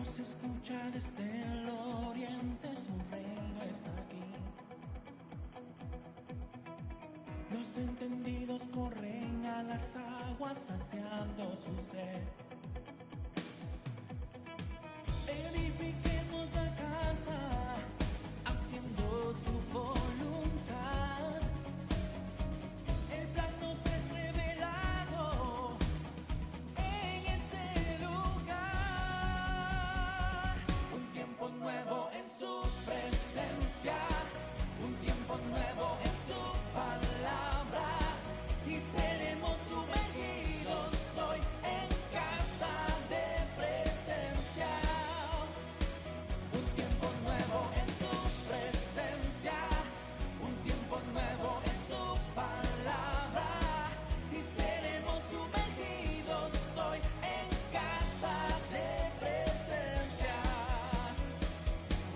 Se escucha desde el oriente, su reino está aquí. Los entendidos corren a las aguas saciando su sed. Edifiquemos la casa, haciendo su voluntad. El plan nos es revelado en este lugar. Un tiempo nuevo en su presencia, un tiempo nuevo en su palabra, y seremos sumergidos hoy en casa de presencia. Un tiempo nuevo en su presencia, un tiempo nuevo en su palabra, y seremos sumergidos hoy en casa de presencia.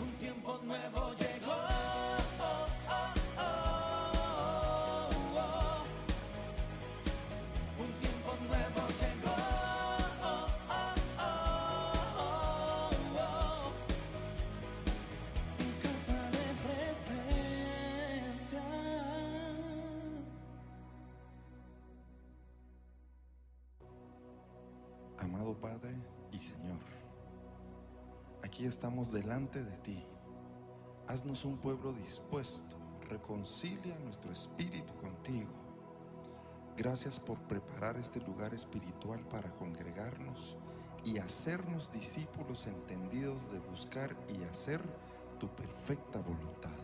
Un tiempo nuevo llegó. Un tiempo nuevo llegó. En casa de presencia. Amado Padre y Señor, aquí estamos delante de ti. Haznos un pueblo dispuesto, reconcilia nuestro espíritu contigo. Gracias por preparar este lugar espiritual para congregarnos y hacernos discípulos entendidos de buscar y hacer tu perfecta voluntad.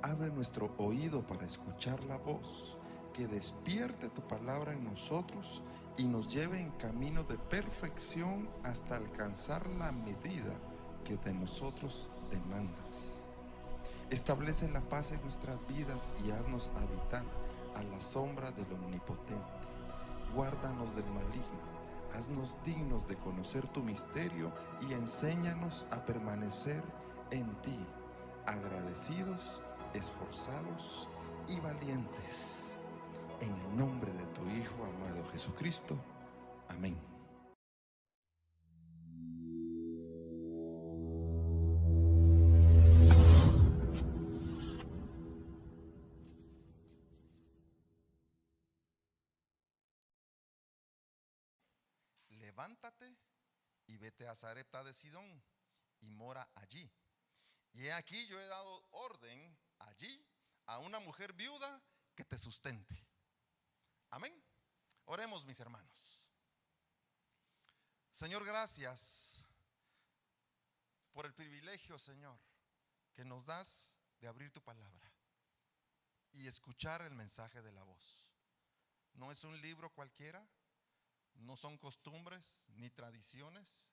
Abre nuestro oído para escuchar la voz, que despierte tu palabra en nosotros y nos lleve en camino de perfección hasta alcanzar la medida que de nosotros demandas. Establece la paz en nuestras vidas y haznos habitar a la sombra del Omnipotente. Guárdanos del maligno, haznos dignos de conocer tu misterio y enséñanos a permanecer en ti, agradecidos, esforzados y valientes. En el nombre de tu Hijo amado Jesucristo. Amén. Levántate y vete a Sarepta de Sidón y mora allí. Y he aquí yo he dado orden allí a una mujer viuda que te sustente. Amén. Oremos, mis hermanos. Señor, gracias por el privilegio, Señor, que nos das de abrir tu palabra y escuchar el mensaje de la voz. No es un libro cualquiera, no son costumbres ni tradiciones,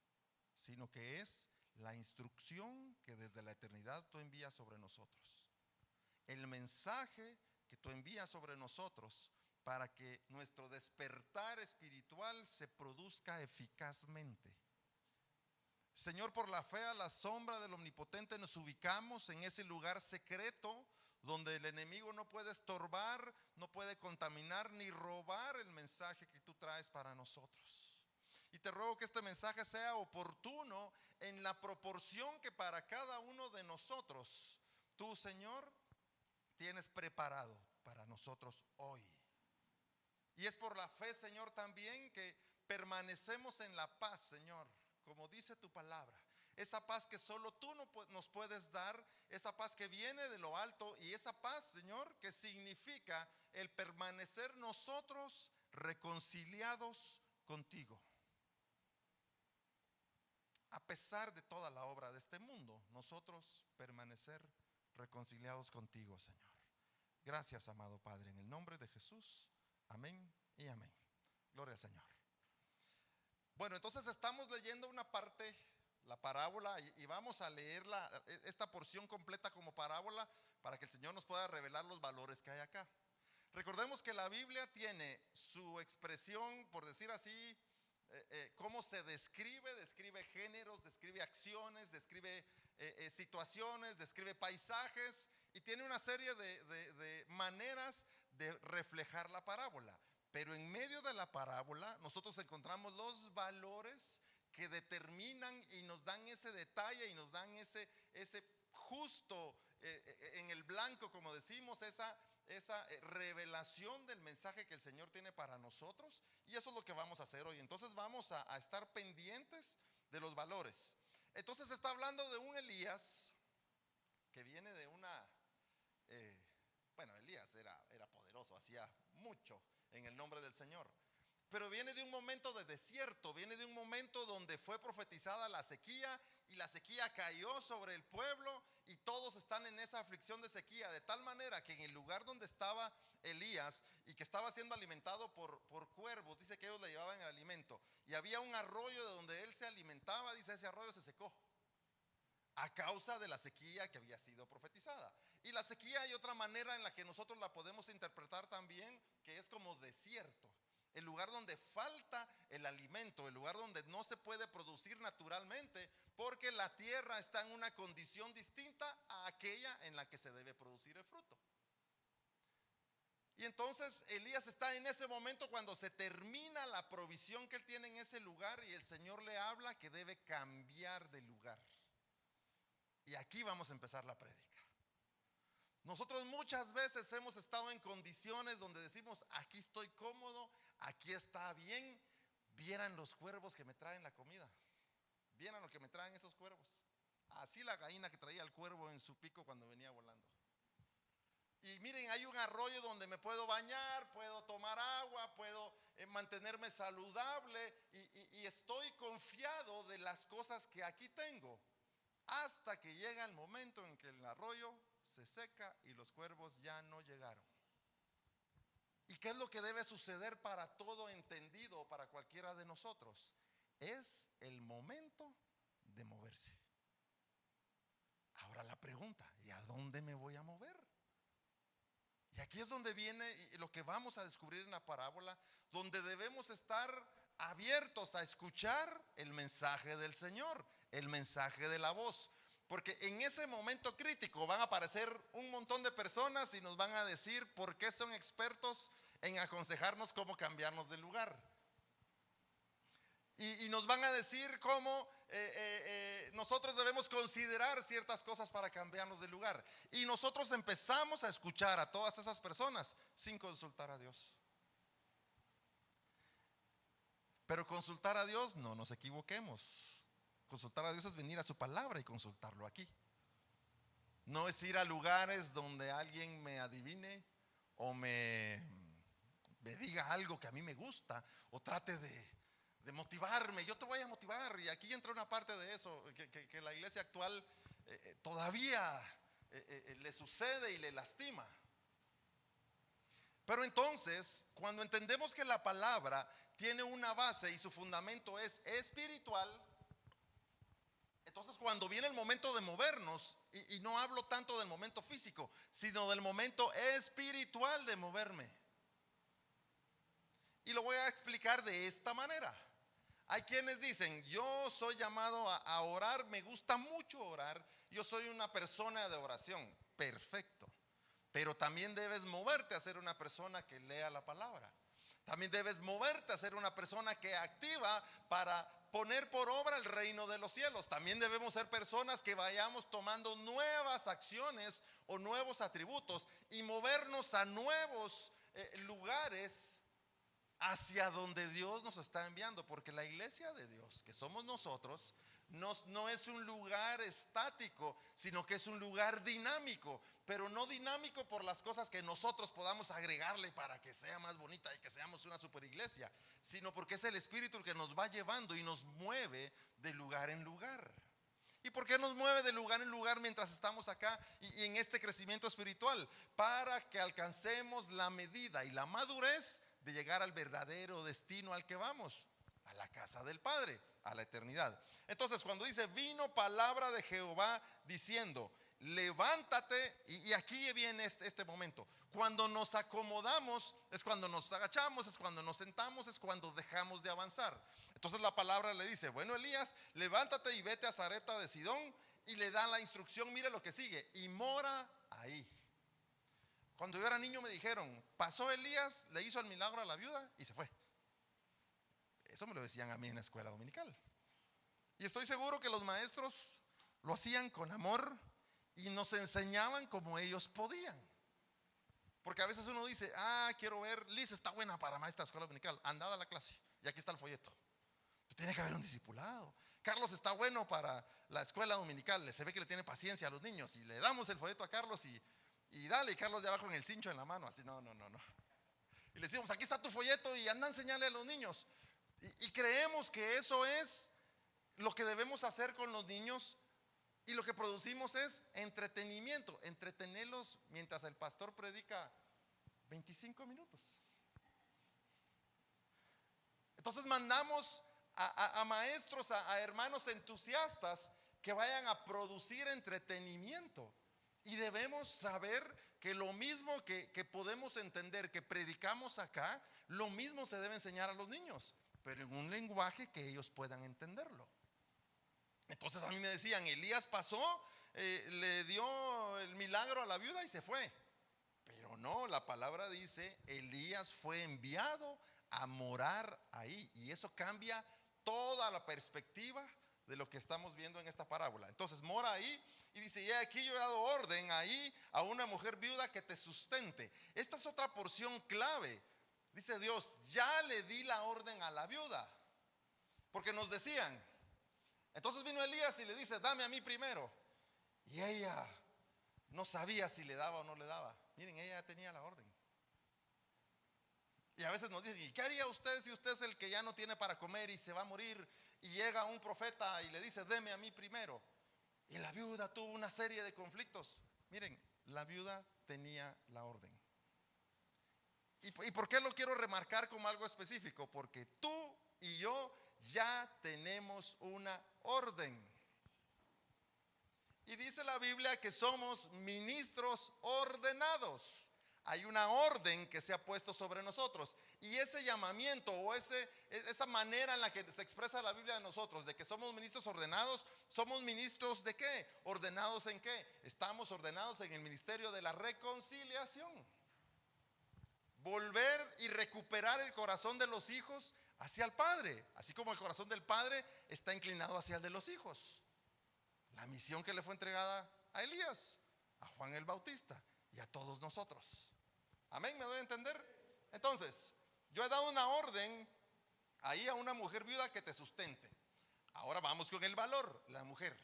sino que es la instrucción que desde la eternidad tú envías sobre nosotros. El mensaje que tú envías sobre nosotros para que nuestro despertar espiritual se produzca eficazmente. Señor, por la fe a la sombra del Omnipotente nos ubicamos en ese lugar secreto donde el enemigo no puede estorbar, no puede contaminar ni robar el mensaje que tú traes para nosotros. Y te ruego que este mensaje sea oportuno en la proporción que para cada uno de nosotros tú, Señor, tienes preparado para nosotros hoy. Y es por la fe, Señor, también que permanecemos en la paz, Señor, como dice tu palabra. Esa paz que solo tú nos puedes dar, esa paz que viene de lo alto, y esa paz, Señor, que significa el permanecer nosotros reconciliados contigo. A pesar de toda la obra de este mundo, nosotros permanecer reconciliados contigo, Señor. Gracias, amado Padre, en el nombre de Jesús. Amén y amén. Gloria al Señor. Bueno, entonces estamos leyendo una parte, la parábola, y vamos a leer esta porción completa como parábola para que el Señor nos pueda revelar los valores que hay acá. Recordemos que la Biblia tiene su expresión, por decir así, cómo se describe géneros, describe acciones, describe situaciones, describe paisajes, y tiene una serie de maneras de reflejar la parábola. Pero en medio de la parábola nosotros encontramos los valores que determinan y nos dan ese detalle y nos dan ese justo en el blanco, como decimos, esa revelación del mensaje que el Señor tiene para nosotros. Y eso es lo que vamos a hacer hoy. Entonces vamos a estar pendientes de los valores. Entonces está hablando de un Elías que viene de una bueno, Elías era poderoso, hacía mucho en el nombre del Señor, pero viene de un momento de desierto, viene de un momento donde fue profetizada la sequía, y la sequía cayó sobre el pueblo y todos están en esa aflicción de sequía, de tal manera que en el lugar donde estaba Elías y que estaba siendo alimentado por cuervos, dice que ellos le llevaban el alimento, y había un arroyo de donde él se alimentaba, dice, ese arroyo se secó a causa de la sequía que había sido profetizada. Y la sequía hay otra manera en la que nosotros la podemos interpretar también, que es como desierto, el lugar donde falta el alimento, el lugar donde no se puede producir naturalmente, porque la tierra está en una condición distinta a aquella en la que se debe producir el fruto. Y entonces Elías está en ese momento cuando se termina la provisión que él tiene en ese lugar, y el Señor le habla que debe cambiar de lugar. Y aquí vamos a empezar la prédica. Nosotros muchas veces hemos estado en condiciones donde decimos, aquí estoy cómodo, aquí está bien. Vieran los cuervos que me traen la comida, vieran lo que me traen esos cuervos. Así la gallina que traía el cuervo en su pico cuando venía volando. Y miren, hay un arroyo donde me puedo bañar, puedo tomar agua, puedo mantenerme saludable, y estoy confiado de las cosas que aquí tengo. Hasta que llega el momento en que el arroyo se seca y los cuervos ya no llegaron. ¿Y qué es lo que debe suceder para todo entendido, para cualquiera de nosotros? Es el momento de moverse. Ahora la pregunta, ¿y a dónde me voy a mover? Y aquí es donde viene lo que vamos a descubrir en la parábola, donde debemos estar abiertos a escuchar el mensaje del Señor, el mensaje de la voz. Porque en ese momento crítico van a aparecer un montón de personas y nos van a decir por qué son expertos en aconsejarnos cómo cambiarnos de lugar. Y nos van a decir cómo nosotros debemos considerar ciertas cosas para cambiarnos de lugar. Y nosotros empezamos a escuchar a todas esas personas sin consultar a Dios. Pero consultar a Dios, no nos equivoquemos. Consultar a Dios es venir a su palabra y consultarlo aquí. No es ir a lugares donde alguien me adivine o me diga algo que a mí me gusta, o trate de motivarme. Yo te voy a motivar. Y aquí entra una parte de eso que la iglesia actual todavía le sucede y le lastima. Pero entonces, cuando entendemos que la palabra tiene una base y su fundamento es espiritual, entonces cuando viene el momento de movernos, y no hablo tanto del momento físico, sino del momento espiritual de moverme. Y lo voy a explicar de esta manera. Hay quienes dicen, yo soy llamado a orar, me gusta mucho orar, yo soy una persona de oración. Perfecto. Pero también debes moverte a ser una persona que lea la palabra. También debes moverte a ser una persona que activa para poner por obra el reino de los cielos. También debemos ser personas que vayamos tomando nuevas acciones o nuevos atributos y movernos a nuevos lugares hacia donde Dios nos está enviando. Porque la iglesia de Dios, que somos nosotros, no es un lugar estático, sino que es un lugar dinámico. Pero no dinámico por las cosas que nosotros podamos agregarle para que sea más bonita y que seamos una super iglesia, sino porque es el Espíritu el que nos va llevando y nos mueve de lugar en lugar. ¿Y por qué nos mueve de lugar en lugar mientras estamos acá y en este crecimiento espiritual? Para que alcancemos la medida y la madurez de llegar al verdadero destino al que vamos, a la casa del Padre, a la eternidad. Entonces, cuando dice, vino palabra de Jehová diciendo, levántate, y aquí viene este momento. Cuando nos acomodamos es cuando nos agachamos, es cuando nos sentamos, es cuando dejamos de avanzar. Entonces la palabra le dice, bueno, Elías, levántate y vete a Sarepta de Sidón, y le da la instrucción. Mire lo que sigue, y mora ahí. Cuando yo era niño me dijeron, pasó Elías, le hizo el milagro a la viuda y se fue. Eso me lo decían a mí en la escuela dominical. Y estoy seguro que los maestros lo hacían con amor y nos enseñaban como ellos podían. Porque a veces uno dice, quiero ver, Liz está buena para maestra de escuela dominical, andad a la clase y aquí está el folleto. Tiene que haber un discipulado. Carlos está bueno para la escuela dominical, se ve que le tiene paciencia a los niños y le damos el folleto a Carlos y dale, y Carlos de abajo en el cincho en la mano, así, no. Y le decimos, aquí está tu folleto y anda a enseñarle a los niños. Y creemos que eso es lo que debemos hacer con los niños, y lo que producimos es entretenimiento, entretenerlos mientras el pastor predica 25 minutos. Entonces mandamos a maestros, a hermanos entusiastas que vayan a producir entretenimiento. Y debemos saber que lo mismo que podemos entender, que predicamos acá, lo mismo se debe enseñar a los niños, pero en un lenguaje que ellos puedan entenderlo. Entonces a mí me decían, Elías pasó, le dio el milagro a la viuda y se fue. Pero no, la palabra dice, Elías fue enviado a morar ahí. Y eso cambia toda la perspectiva de lo que estamos viendo en esta parábola. Entonces mora ahí y dice, y aquí yo he dado orden ahí a una mujer viuda que te sustente. Esta es otra porción clave. Dice Dios, ya le di la orden a la viuda. Porque nos decían, entonces vino Elías y le dice, dame a mí primero. Y ella no sabía si le daba o no le daba. Miren, ella ya tenía la orden. Y a veces nos dicen, ¿y qué haría usted si usted es el que ya no tiene para comer y se va a morir? Y llega un profeta y le dice, deme a mí primero. Y la viuda tuvo una serie de conflictos. Miren, la viuda tenía la orden. ¿Y por qué lo quiero remarcar como algo específico? Porque tú y yo ya tenemos una orden. Y dice la Biblia que somos ministros ordenados. Hay una orden que se ha puesto sobre nosotros. Y ese llamamiento o esa manera en la que se expresa la Biblia de nosotros, de que somos ministros ordenados, ¿somos ministros de qué? ¿Ordenados en qué? Estamos ordenados en el ministerio de la reconciliación. Volver y recuperar el corazón de los hijos hacia el Padre, así como el corazón del Padre está inclinado hacia el de los hijos. La misión que le fue entregada a Elías, a Juan el Bautista y a todos nosotros. Amén, ¿me doy a entender? Entonces, yo he dado una orden ahí a una mujer viuda que te sustente. Ahora vamos con el valor, la mujer.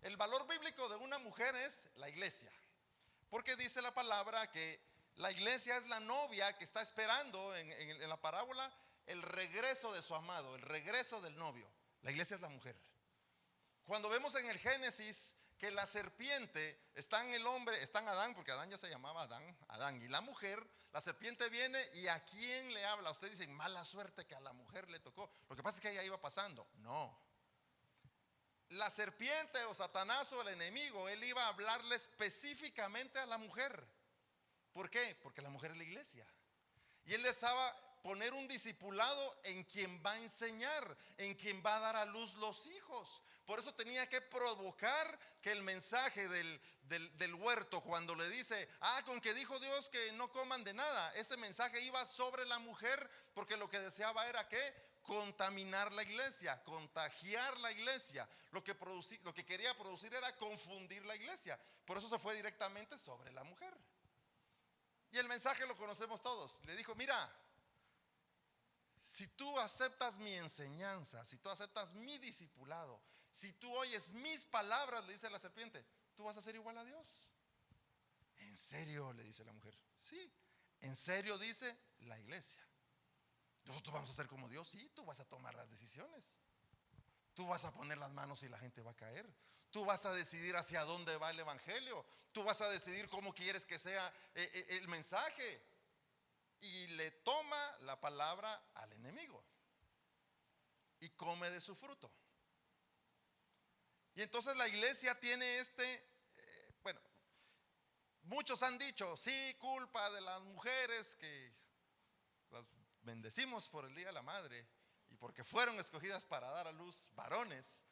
El valor bíblico de una mujer es la iglesia, porque dice la palabra que la iglesia es la novia que está esperando en la parábola el regreso de su amado, el regreso del novio. La iglesia es la mujer. Cuando vemos en el Génesis que la serpiente está en el hombre, está en Adán, porque Adán ya se llamaba Adán, y la mujer, la serpiente viene y ¿a quién le habla? Ustedes dicen, mala suerte que a la mujer le tocó. Lo que pasa es que ella iba pasando. No. La serpiente o Satanás o el enemigo, él iba a hablarle específicamente a la mujer. ¿Por qué? Porque la mujer es la iglesia. Y él les va a poner un discipulado en quien va a enseñar, en quien va a dar a luz los hijos. Por eso tenía que provocar que el mensaje del huerto, cuando le dice, con que dijo Dios que no coman de nada, ese mensaje iba sobre la mujer, porque lo que deseaba era ¿qué? Contaminar la iglesia, contagiar la iglesia. Lo que quería producir era confundir la iglesia. Por eso se fue directamente sobre la mujer. Y el mensaje lo conocemos todos. Le dijo, mira, si tú aceptas mi enseñanza, si tú aceptas mi discipulado, si tú oyes mis palabras, le dice la serpiente, tú vas a ser igual a Dios. ¿En serio? Le dice la mujer. Sí, en serio, dice la iglesia. Nosotros vamos a ser como Dios. Sí, tú vas a tomar las decisiones. Tú vas a poner las manos y la gente va a caer. Tú vas a decidir hacia dónde va el evangelio. Tú vas a decidir cómo quieres que sea el mensaje. Y le toma la palabra al enemigo y come de su fruto. Y entonces la iglesia tiene bueno, muchos han dicho, sí, culpa de las mujeres que las bendecimos por el Día de la Madre y porque fueron escogidas para dar a luz varones.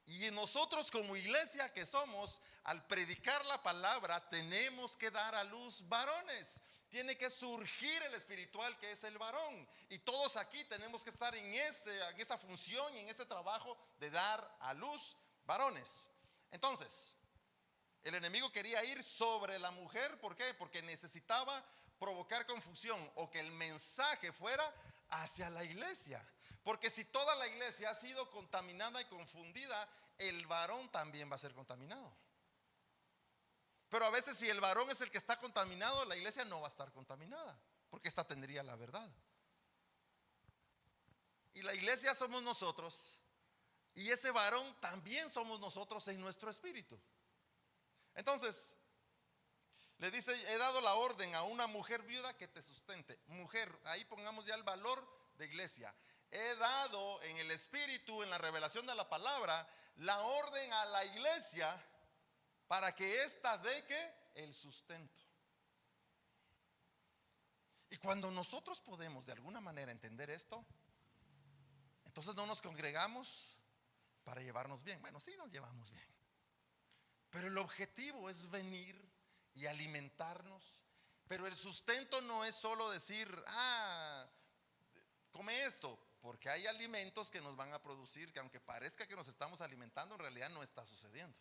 Y nosotros como iglesia que somos, al predicar la palabra, tenemos que dar a luz varones. tiene que surgir el espiritual que es el varón. Y todos aquí tenemos que estar en esa función y en ese trabajo de dar a luz varones. Entonces, el enemigo quería ir sobre la mujer. ¿Por qué? Porque necesitaba provocar confusión o que el mensaje fuera hacia la iglesia. Porque si toda la iglesia ha sido contaminada y confundida, el varón también va a ser contaminado. Pero a veces si el varón es el que está contaminado, la iglesia no va a estar contaminada, porque esta tendría la verdad. Y la iglesia somos nosotros, y ese varón también somos nosotros en nuestro espíritu. Entonces, le dice: he dado la orden a una mujer viuda que te sustente. Mujer, ahí pongamos ya el valor de iglesia. He dado en el espíritu, en la revelación de la palabra, la orden a la iglesia para que ésta dé ¿qué? El sustento. Y cuando nosotros podemos de alguna manera entender esto, entonces no nos congregamos para llevarnos bien. Bueno, sí nos llevamos bien, pero el objetivo es venir y alimentarnos. Pero el sustento no es solo decir: come esto, porque hay alimentos que nos van a producir que aunque parezca que nos estamos alimentando, en realidad no está sucediendo.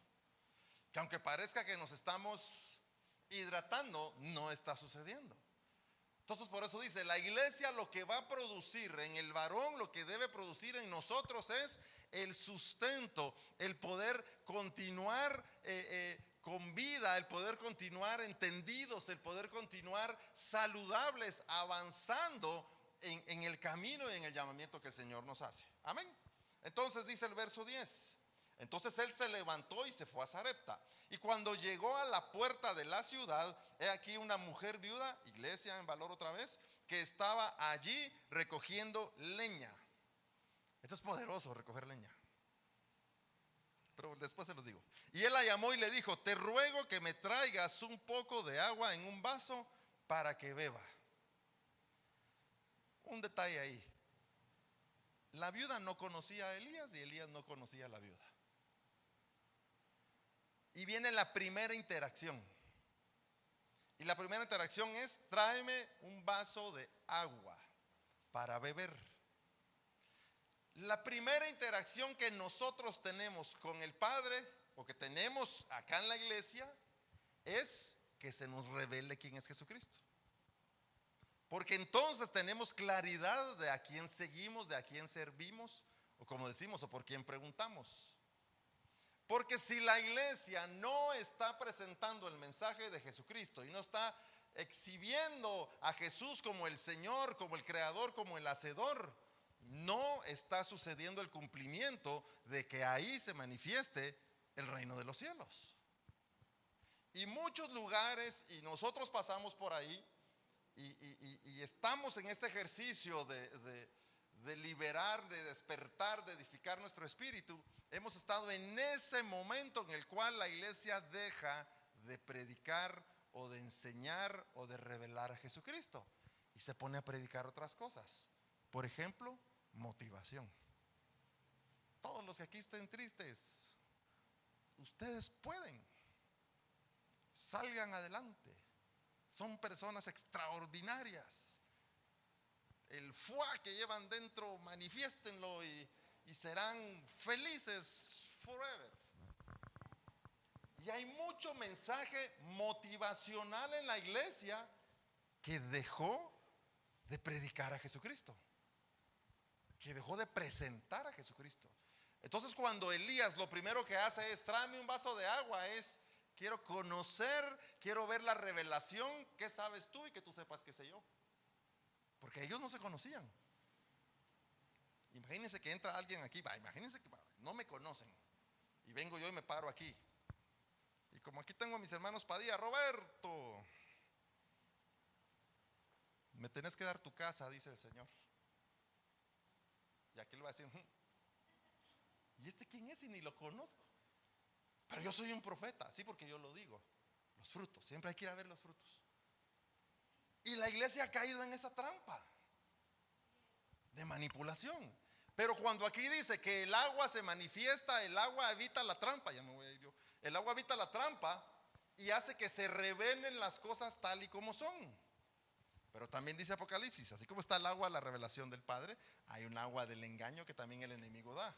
Que aunque parezca que nos estamos hidratando, no está sucediendo. Entonces por eso dice: la iglesia lo que va a producir en el varón, lo que debe producir en nosotros es el sustento, el poder continuar con vida, el poder continuar entendidos, el poder continuar saludables, avanzando en el camino y en el llamamiento que el Señor nos hace. Amén. Entonces dice el verso 10: entonces él se levantó y se fue a Sarepta. Y cuando llegó a la puerta de la ciudad, he aquí una mujer viuda, iglesia en valor otra vez, que estaba allí recogiendo leña. Esto es poderoso, recoger leña, pero después se los digo. Y él la llamó y le dijo: te ruego que me traigas un poco de agua en un vaso para que beba. Un detalle ahí: la viuda no conocía a Elías y Elías no conocía a la viuda. Y viene la primera interacción. Y la primera interacción es: tráeme un vaso de agua para beber. La primera interacción que nosotros tenemos con el Padre, o que tenemos acá en la iglesia, es que se nos revele quién es Jesucristo. Porque entonces tenemos claridad de a quién seguimos, de a quién servimos, o como decimos, o por quién preguntamos. Porque si la iglesia no está presentando el mensaje de Jesucristo y no está exhibiendo a Jesús como el Señor, como el Creador, como el Hacedor, no está sucediendo el cumplimiento de que ahí se manifieste el reino de los cielos. Y muchos lugares, y nosotros pasamos por ahí, y estamos en este ejercicio de liberar, de despertar, de edificar nuestro espíritu. Hemos estado en ese momento en el cual la iglesia deja de predicar o de enseñar o de revelar a Jesucristo y se pone a predicar otras cosas. Por ejemplo, motivación. Todos los que aquí estén tristes, ustedes pueden, salgan adelante, son personas extraordinarias. El fuá que llevan dentro, manifiéstenlo y serán felices forever. Y hay mucho mensaje motivacional en la iglesia que dejó de predicar a Jesucristo, que dejó de presentar a Jesucristo. Entonces cuando Elías lo primero que hace es: tráeme un vaso de agua, es: quiero conocer, quiero ver la revelación, ¿qué sabes tú y que tú sepas qué sé yo? Porque ellos no se conocían. Imagínense que entra alguien aquí, imagínense que no me conocen y vengo yo y me paro aquí. Y como aquí tengo a mis hermanos Padilla: Roberto, me tenés que dar tu casa, dice el Señor. Y aquí le va a decir: ¿y este quién es? Y ni lo conozco. Pero yo soy un profeta, sí, porque yo lo digo. Los frutos, siempre hay que ir a ver los frutos. Y la iglesia ha caído en esa trampa de manipulación. Pero cuando aquí dice que el agua se manifiesta, el agua evita la trampa, ya me voy a ir yo. El agua evita la trampa y hace que se revelen las cosas tal y como son. Pero también dice Apocalipsis, así como está el agua, la revelación del Padre, hay un agua del engaño que también el enemigo da.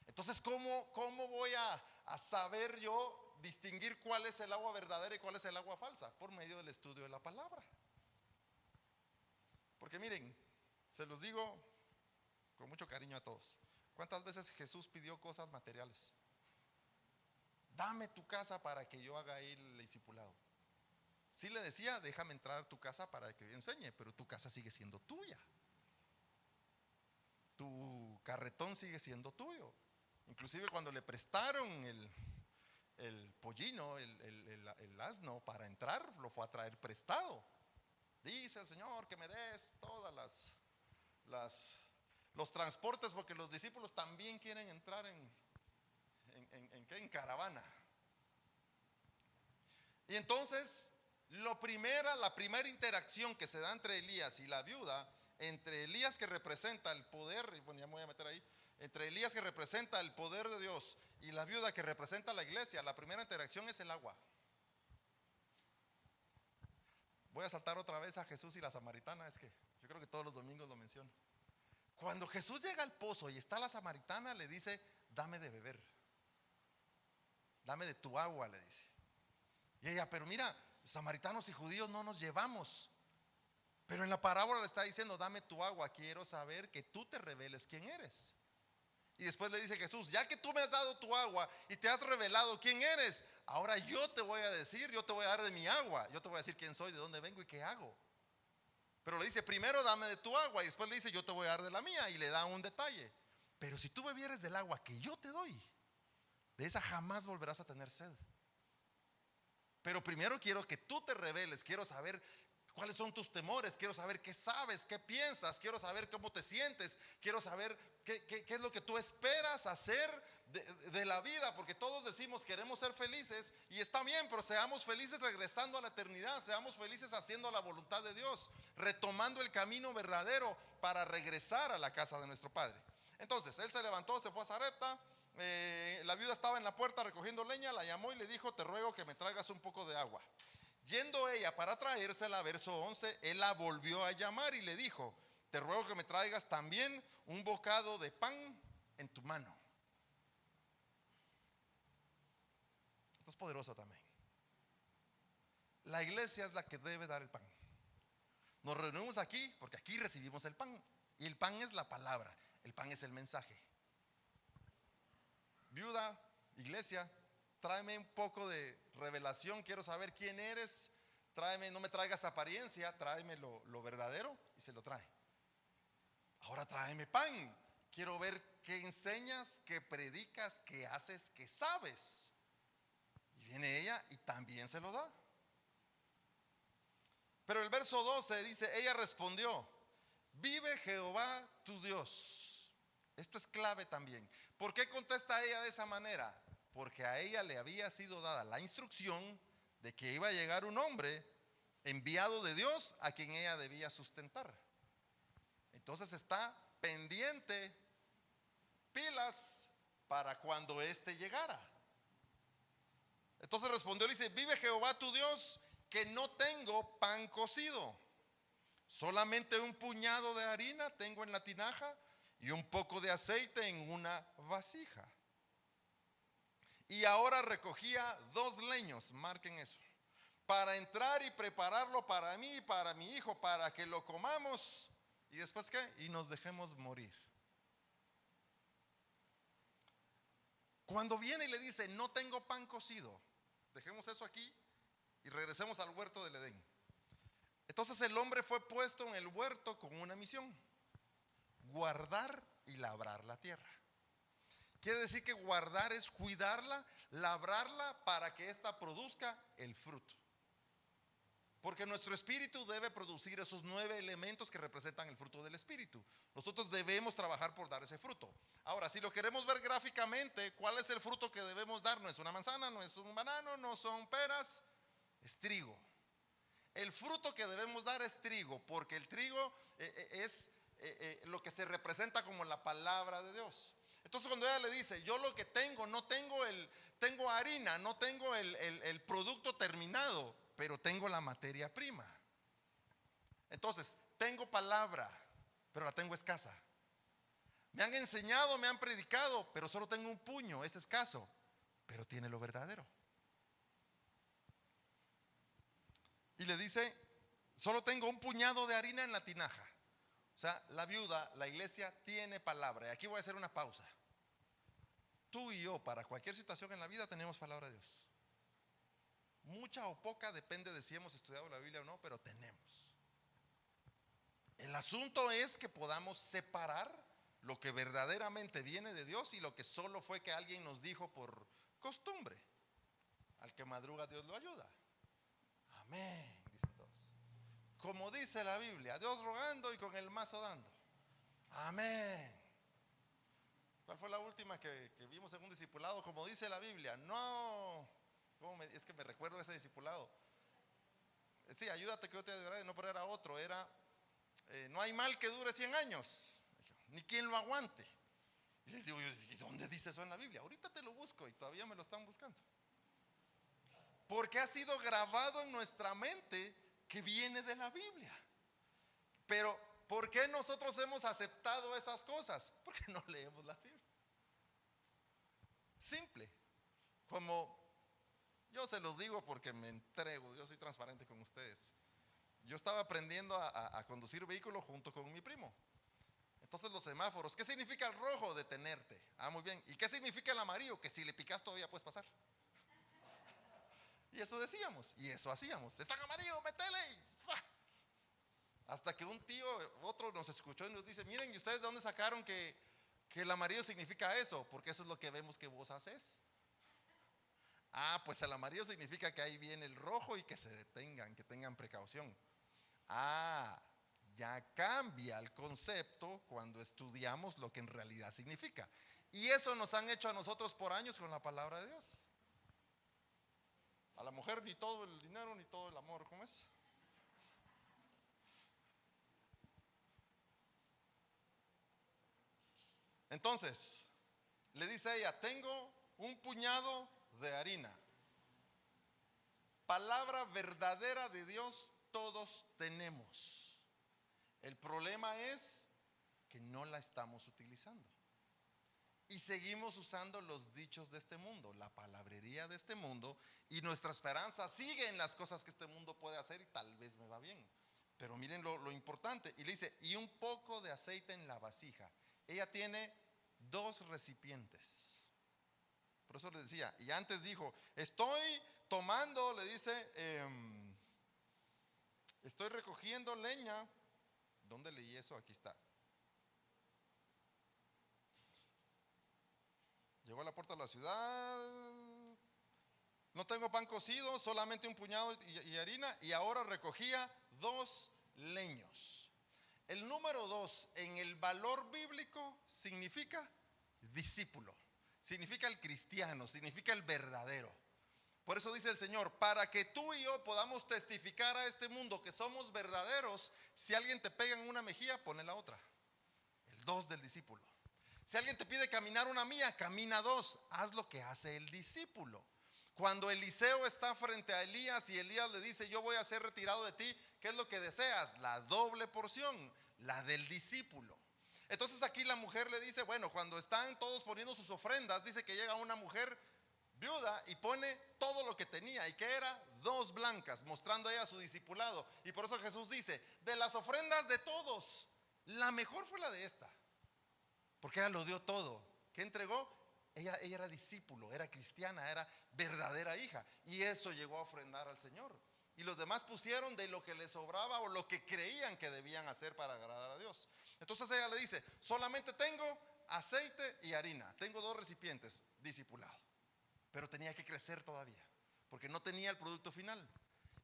Entonces, ¿cómo voy a saber yo distinguir cuál es el agua verdadera y cuál es el agua falsa? Por medio del estudio de la palabra. Porque miren, se los digo con mucho cariño a todos. ¿Cuántas veces Jesús pidió cosas materiales? Dame tu casa para que yo haga ahí el discipulado. Sí le decía, déjame entrar a tu casa para que yo enseñe, pero tu casa sigue siendo tuya. Tu carretón sigue siendo tuyo. Inclusive cuando le prestaron el pollino, el asno para entrar, lo fue a traer prestado. Dice el Señor que me des todas los transportes, porque los discípulos también quieren entrar en caravana. Y entonces la primera interacción que se da entre Elías y la viuda, entre Elías que representa el poder, y bueno, ya me voy a meter ahí, entre Elías que representa el poder de Dios y la viuda que representa la iglesia, la primera interacción es el agua. Voy a saltar otra vez a Jesús y la samaritana, es que yo creo que todos los domingos lo menciono. Cuando Jesús llega al pozo y está la samaritana, le dice, dame de beber, dame de tu agua, le dice. Y ella, pero mira, samaritanos y judíos no nos llevamos. Pero en la parábola le está diciendo, dame tu agua, quiero saber que tú te reveles quién eres. Y después le dice Jesús, ya que tú me has dado tu agua y te has revelado quién eres, ahora yo te voy a decir, yo te voy a dar de mi agua, yo te voy a decir quién soy, de dónde vengo y qué hago. Pero le dice, primero dame de tu agua, y después le dice, yo te voy a dar de la mía, y le da un detalle. Pero si tú bebieres del agua que yo te doy, de esa jamás volverás a tener sed. Pero primero quiero que tú te reveles, quiero saber cuáles son tus temores, quiero saber qué sabes, qué piensas, quiero saber cómo te sientes, quiero saber qué es lo que tú esperas hacer de la vida, porque todos decimos queremos ser felices y está bien, pero seamos felices regresando a la eternidad, seamos felices haciendo la voluntad de Dios, retomando el camino verdadero para regresar a la casa de nuestro Padre. Entonces él se levantó, se fue a Sarepta. La viuda estaba en la puerta recogiendo leña, la llamó y le dijo, te ruego que me traigas un poco de agua. Yendo ella para traérsela, verso 11, él la volvió a llamar y le dijo, te ruego que me traigas también un bocado de pan en tu mano. Esto es poderoso también. La iglesia es la que debe dar el pan. Nos reunimos aquí porque aquí recibimos el pan, y el pan es la palabra, el pan es el mensaje. Viuda, iglesia, tráeme un poco de revelación, quiero saber quién eres, tráeme, no me traigas apariencia, tráeme lo verdadero, y se lo trae. Ahora tráeme pan, quiero ver qué enseñas, qué predicas, qué haces, qué sabes. Y viene ella y también se lo da. Pero el verso 12 dice, ella respondió, vive Jehová tu Dios. Esto es clave también. ¿Por qué contesta ella de esa manera? Porque a ella le había sido dada la instrucción de que iba a llegar un hombre enviado de Dios a quien ella debía sustentar. Entonces está pendiente, pilas, para cuando éste llegara. Entonces respondió y dice, vive Jehová tu Dios, que no tengo pan cocido, solamente un puñado de harina tengo en la tinaja y un poco de aceite en una vasija. Y ahora recogía 2 leños, marquen eso, para entrar y prepararlo para mí y para mi hijo, para que lo comamos. ¿Y después qué? Y nos dejemos morir. Cuando viene y le dice, no tengo pan cocido, dejemos eso aquí y regresemos al huerto del Edén. Entonces el hombre fue puesto en el huerto con una misión: guardar y labrar la tierra. Quiere decir que guardar es cuidarla, labrarla para que ésta produzca el fruto. Porque nuestro espíritu debe producir esos 9 elementos que representan el fruto del espíritu. Nosotros debemos trabajar por dar ese fruto. Ahora, si lo queremos ver gráficamente, ¿cuál es el fruto que debemos dar? No es una manzana, no es un banano, no son peras, es trigo. El fruto que debemos dar es trigo, porque el trigo es lo que se representa como la palabra de Dios. Entonces cuando ella le dice, yo lo que tengo, no tengo tengo harina, no tengo el producto terminado, pero tengo la materia prima. Entonces, tengo palabra, pero la tengo escasa. Me han enseñado, me han predicado, pero solo tengo un puño, es escaso, pero tiene lo verdadero. Y le dice, solo tengo un puñado de harina en la tinaja. O sea, la viuda, la iglesia tiene palabra. Y aquí voy a hacer una pausa. Tú y yo, para cualquier situación en la vida, tenemos palabra de Dios. Mucha o poca depende de si hemos estudiado la Biblia o no, pero tenemos. El asunto es que podamos separar lo que verdaderamente viene de Dios y lo que solo fue que alguien nos dijo por costumbre. Al que madruga Dios lo ayuda. Amén, dicen todos. Como dice la Biblia, Dios rogando y con el mazo dando. Amén. ¿Cuál fue la última que vimos en un discipulado? Como dice la Biblia, no. Es que me recuerdo de ese discipulado. Sí, ayúdate que yo te ayudaré. No, pero era otro. Era, no hay mal que dure 100 años, ni quien lo aguante. Y les digo, ¿y dónde dice eso en la Biblia? Ahorita te lo busco y todavía me lo están buscando. Porque ha sido grabado en nuestra mente que viene de la Biblia. Pero ¿por qué nosotros hemos aceptado esas cosas? Porque no leemos la Biblia. Simple. Como yo se los digo porque me entrego, yo soy transparente con ustedes. Yo estaba aprendiendo a conducir vehículo junto con mi primo. Entonces los semáforos, ¿qué significa el rojo? Detenerte. Ah, muy bien. ¿Y qué significa el amarillo? Que si le picas todavía puedes pasar. Y eso decíamos, y eso hacíamos. Está en amarillo, metele. Hasta que un tío, otro nos escuchó y nos dice, miren, ¿y ustedes de dónde sacaron que el amarillo significa eso? Porque eso es lo que vemos que vos haces. Ah, pues el amarillo significa que ahí viene el rojo y que se detengan, que tengan precaución. Ah, ya cambia el concepto cuando estudiamos lo que en realidad significa. Y eso nos han hecho a nosotros por años con la palabra de Dios. A la mujer ni todo el dinero ni todo el amor, ¿cómo es? Entonces, le dice ella, tengo un puñado de harina. Palabra verdadera de Dios todos tenemos. El problema es que no la estamos utilizando. Y seguimos usando los dichos de este mundo, la palabrería de este mundo, y nuestra esperanza sigue en las cosas que este mundo puede hacer y tal vez me va bien. Pero miren lo importante. Y le dice, y un poco de aceite en la vasija. Ella tiene 2 recipientes. Por eso le decía, y antes dijo, estoy tomando, le dice, estoy recogiendo leña. ¿Dónde leí eso? Aquí está. Llegó a la puerta de la ciudad. No tengo pan cocido, solamente un puñado y harina. Y ahora recogía 2 leños. El número 2 en el valor bíblico significa discípulo. Significa el cristiano, significa el verdadero. Por eso dice el Señor, para que tú y yo podamos testificar a este mundo que somos verdaderos, si alguien te pega en una mejilla, pone la otra. El 2 del discípulo. Si alguien te pide caminar una milla, camina 2. Haz lo que hace el discípulo. Cuando Eliseo está frente a Elías y Elías le dice, yo voy a ser retirado de ti, ¿qué es lo que deseas? La doble porción, la del discípulo. Entonces aquí la mujer le dice, bueno, cuando están todos poniendo sus ofrendas, dice que llega una mujer viuda y pone todo lo que tenía. ¿Y qué era? 2 blancas, mostrando ella su discipulado. Y por eso Jesús dice, de las ofrendas de todos, la mejor fue la de esta. Porque ella lo dio todo. ¿Qué entregó? Ella era discípulo, era cristiana, era verdadera hija. Y eso llegó a ofrendar al Señor. Y los demás pusieron de lo que les sobraba o lo que creían que debían hacer para agradar a Dios. Entonces ella le dice, solamente tengo aceite y harina. Tengo 2 recipientes, discipulado. Pero tenía que crecer todavía, porque no tenía el producto final.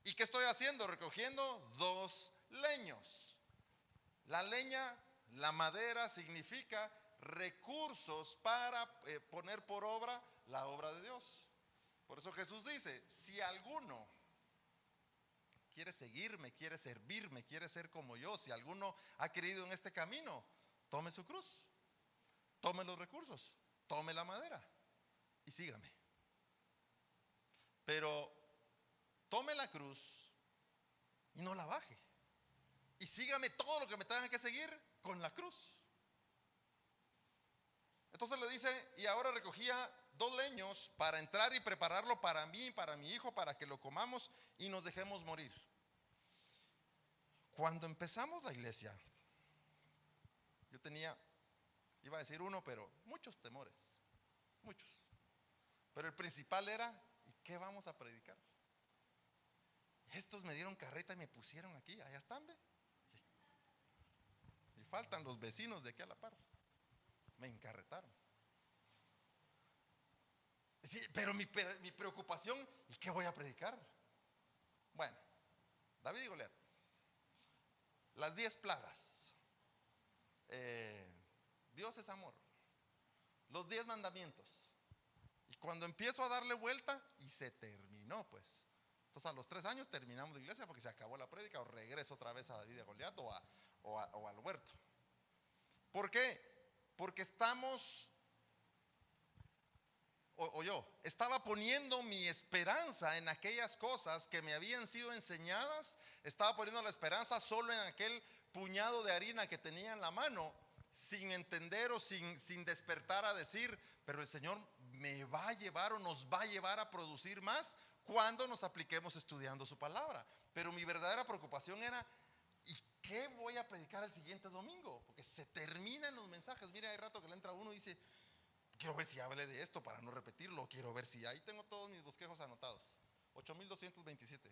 ¿Y qué estoy haciendo? Recogiendo 2 leños. La leña, la madera significa recursos para poner por obra la obra de Dios. Por eso Jesús dice, si alguno quiere seguirme, quiere servirme, quiere ser como yo, si alguno ha creído en este camino, tome su cruz, tome los recursos, tome la madera y sígame. Pero tome la cruz y no la baje. y sígame todo lo que me tenga que seguir con la cruz. Entonces le dice, y ahora recogía 2 leños para entrar y prepararlo para mí y para mi hijo, para que lo comamos y nos dejemos morir. Cuando empezamos la iglesia, yo tenía, iba a decir uno, pero muchos temores, muchos. Pero el principal era, ¿y qué vamos a predicar? Estos me dieron carreta y me pusieron aquí, allá están, ¿ve? Y faltan los vecinos de aquí a la par. Me encarretaron. Sí, pero mi preocupación, ¿y qué voy a predicar? Bueno, David y Goliat, las 10 plagas, Dios es amor, los 10 mandamientos. Y cuando empiezo a darle vuelta, y se terminó, pues. Entonces a los 3 años terminamos la iglesia porque se acabó la prédica, o regreso otra vez a David y a Goliat o al huerto. ¿Por qué? Porque estamos, o yo estaba poniendo mi esperanza en aquellas cosas que me habían sido enseñadas. Estaba poniendo la esperanza solo en aquel puñado de harina que tenía en la mano, sin entender o sin despertar a decir, pero el Señor me va a llevar o nos va a llevar a producir más cuando nos apliquemos estudiando su palabra. Pero mi verdadera preocupación era, ¿y qué voy a predicar el siguiente domingo? Porque se terminan los mensajes. Mira, hay rato que le entra uno y dice, quiero ver si hablé de esto para no repetirlo. Quiero ver si ahí tengo todos mis bosquejos anotados. 8227.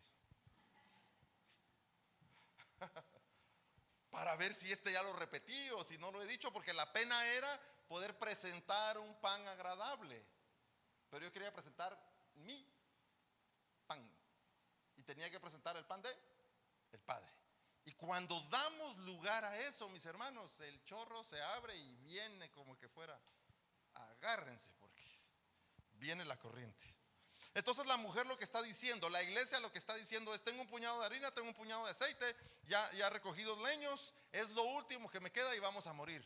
Para ver si ya lo repetí o si no lo he dicho, porque la pena era poder presentar un pan agradable. Pero yo quería presentar mi pan y tenía que presentar el pan de el Padre. Y cuando damos lugar a eso, mis hermanos, el chorro se abre y viene como que fuera. Agárrense porque viene la corriente. Entonces la mujer lo que está diciendo, la iglesia lo que está diciendo es, tengo un puñado de harina, tengo un puñado de aceite, ya recogí 2 leños, es lo último que me queda y vamos a morir.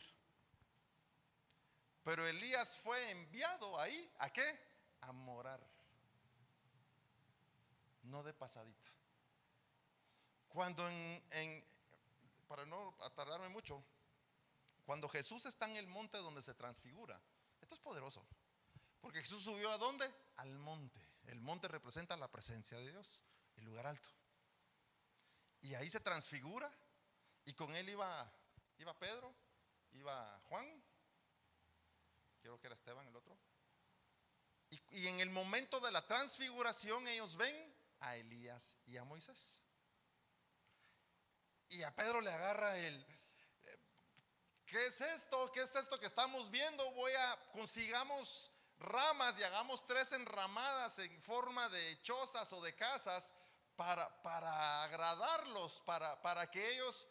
Pero Elías fue enviado ahí, ¿a qué? A morar, no de pasadita. Cuando para no tardarme mucho, cuando Jesús está en el monte donde se transfigura, esto es poderoso, porque Jesús subió ¿a dónde? Al monte. El monte representa la presencia de Dios, el lugar alto. Y ahí se transfigura, y con él iba Pedro, iba Juan, creo que era Esteban el otro. Y en el momento de la transfiguración ellos ven a Elías y a Moisés. Y a Pedro le agarra ¿qué es esto? ¿Qué es esto que estamos viendo? Consigamos ramas y hagamos 3 enramadas en forma de chozas o de casas para agradarlos, para que ellos,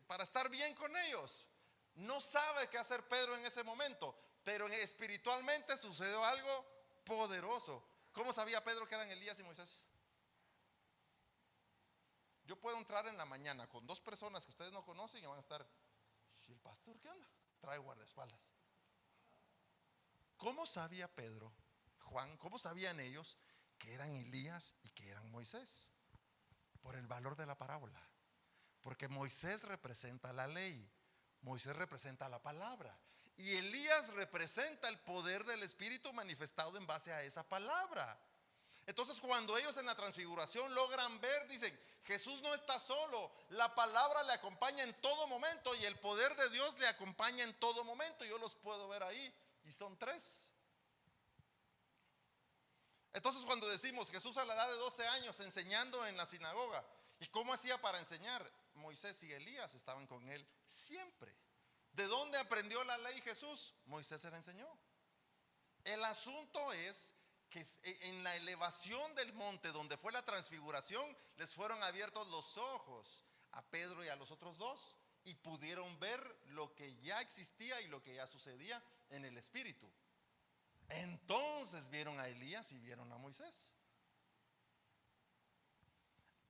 para estar bien con ellos. No sabe qué hacer Pedro en ese momento, pero espiritualmente sucedió algo poderoso. ¿Cómo sabía Pedro que eran Elías y Moisés? Yo puedo entrar en la mañana con 2 personas que ustedes no conocen y van a estar, ¿y el pastor qué onda? Trae guardaespaldas. ¿Cómo sabía Pedro, Juan, cómo sabían ellos que eran Elías y que eran Moisés? Por el valor de la parábola. Porque Moisés representa la ley, Moisés representa la palabra, y Elías representa el poder del Espíritu manifestado en base a esa palabra. Entonces cuando ellos en la transfiguración logran ver, dicen, Jesús no está solo, la palabra le acompaña en todo momento y el poder de Dios le acompaña en todo momento. Yo los puedo ver ahí y son 3. Entonces cuando decimos Jesús a la edad de 12 años enseñando en la sinagoga, ¿y cómo hacía para enseñar? Moisés y Elías estaban con él siempre. ¿De dónde aprendió la ley Jesús? Moisés se la enseñó. El asunto es que en la elevación del monte donde fue la transfiguración, les fueron abiertos los ojos a Pedro y a los otros 2 y pudieron ver lo que ya existía y lo que ya sucedía en el Espíritu. Entonces vieron a Elías y vieron a Moisés.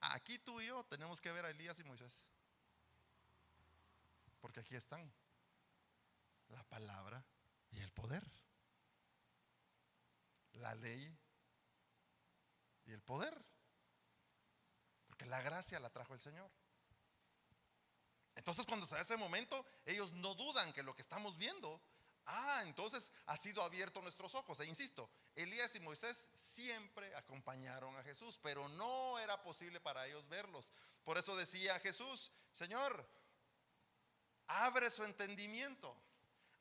Aquí tú y yo tenemos que ver a Elías y Moisés, porque aquí están la palabra y el poder, la ley y el poder, porque la gracia la trajo el Señor. Entonces cuando se da ese momento, ellos no dudan que lo que estamos viendo, entonces ha sido abierto nuestros ojos. E insisto, Elías y Moisés siempre acompañaron a Jesús, pero no era posible para ellos verlos. Por eso decía Jesús: Señor, abre su entendimiento,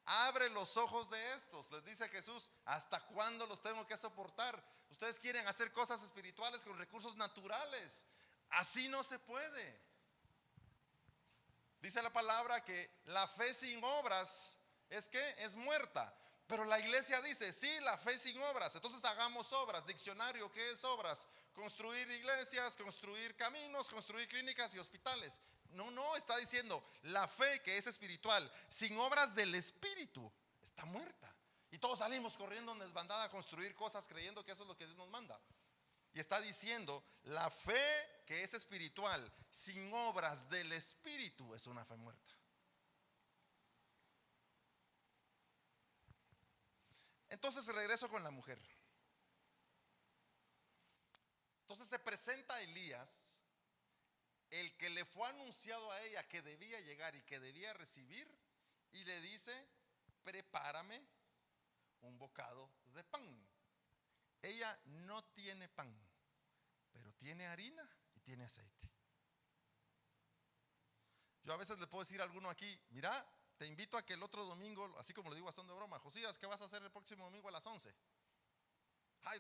abre los ojos de estos. Les dice Jesús: ¿hasta cuándo los tengo que soportar? Ustedes quieren hacer cosas espirituales con recursos naturales. Así no se puede. Dice la palabra que la fe sin obras es muerta. Pero la iglesia dice: sí, la fe sin obras. Entonces hagamos obras. Diccionario, ¿qué es obras? Construir iglesias, construir caminos, construir clínicas y hospitales. No, está diciendo la fe, que es espiritual, sin obras del espíritu, está muerta. Y todos salimos corriendo en desbandada a construir cosas creyendo que eso es lo que Dios nos manda. Y está diciendo: la fe que es espiritual, sin obras del espíritu, es una fe muerta. Entonces regreso con la mujer. Entonces se presenta Elías, el que le fue anunciado a ella que debía llegar y que debía recibir, y le dice: prepárame un bocado de pan. Ella no tiene pan, pero tiene harina y tiene aceite. Yo a veces le puedo decir a alguno aquí: mira, te invito a que el otro domingo, así como le digo a son de broma: Josías, ¿qué vas a hacer el próximo domingo a las 11?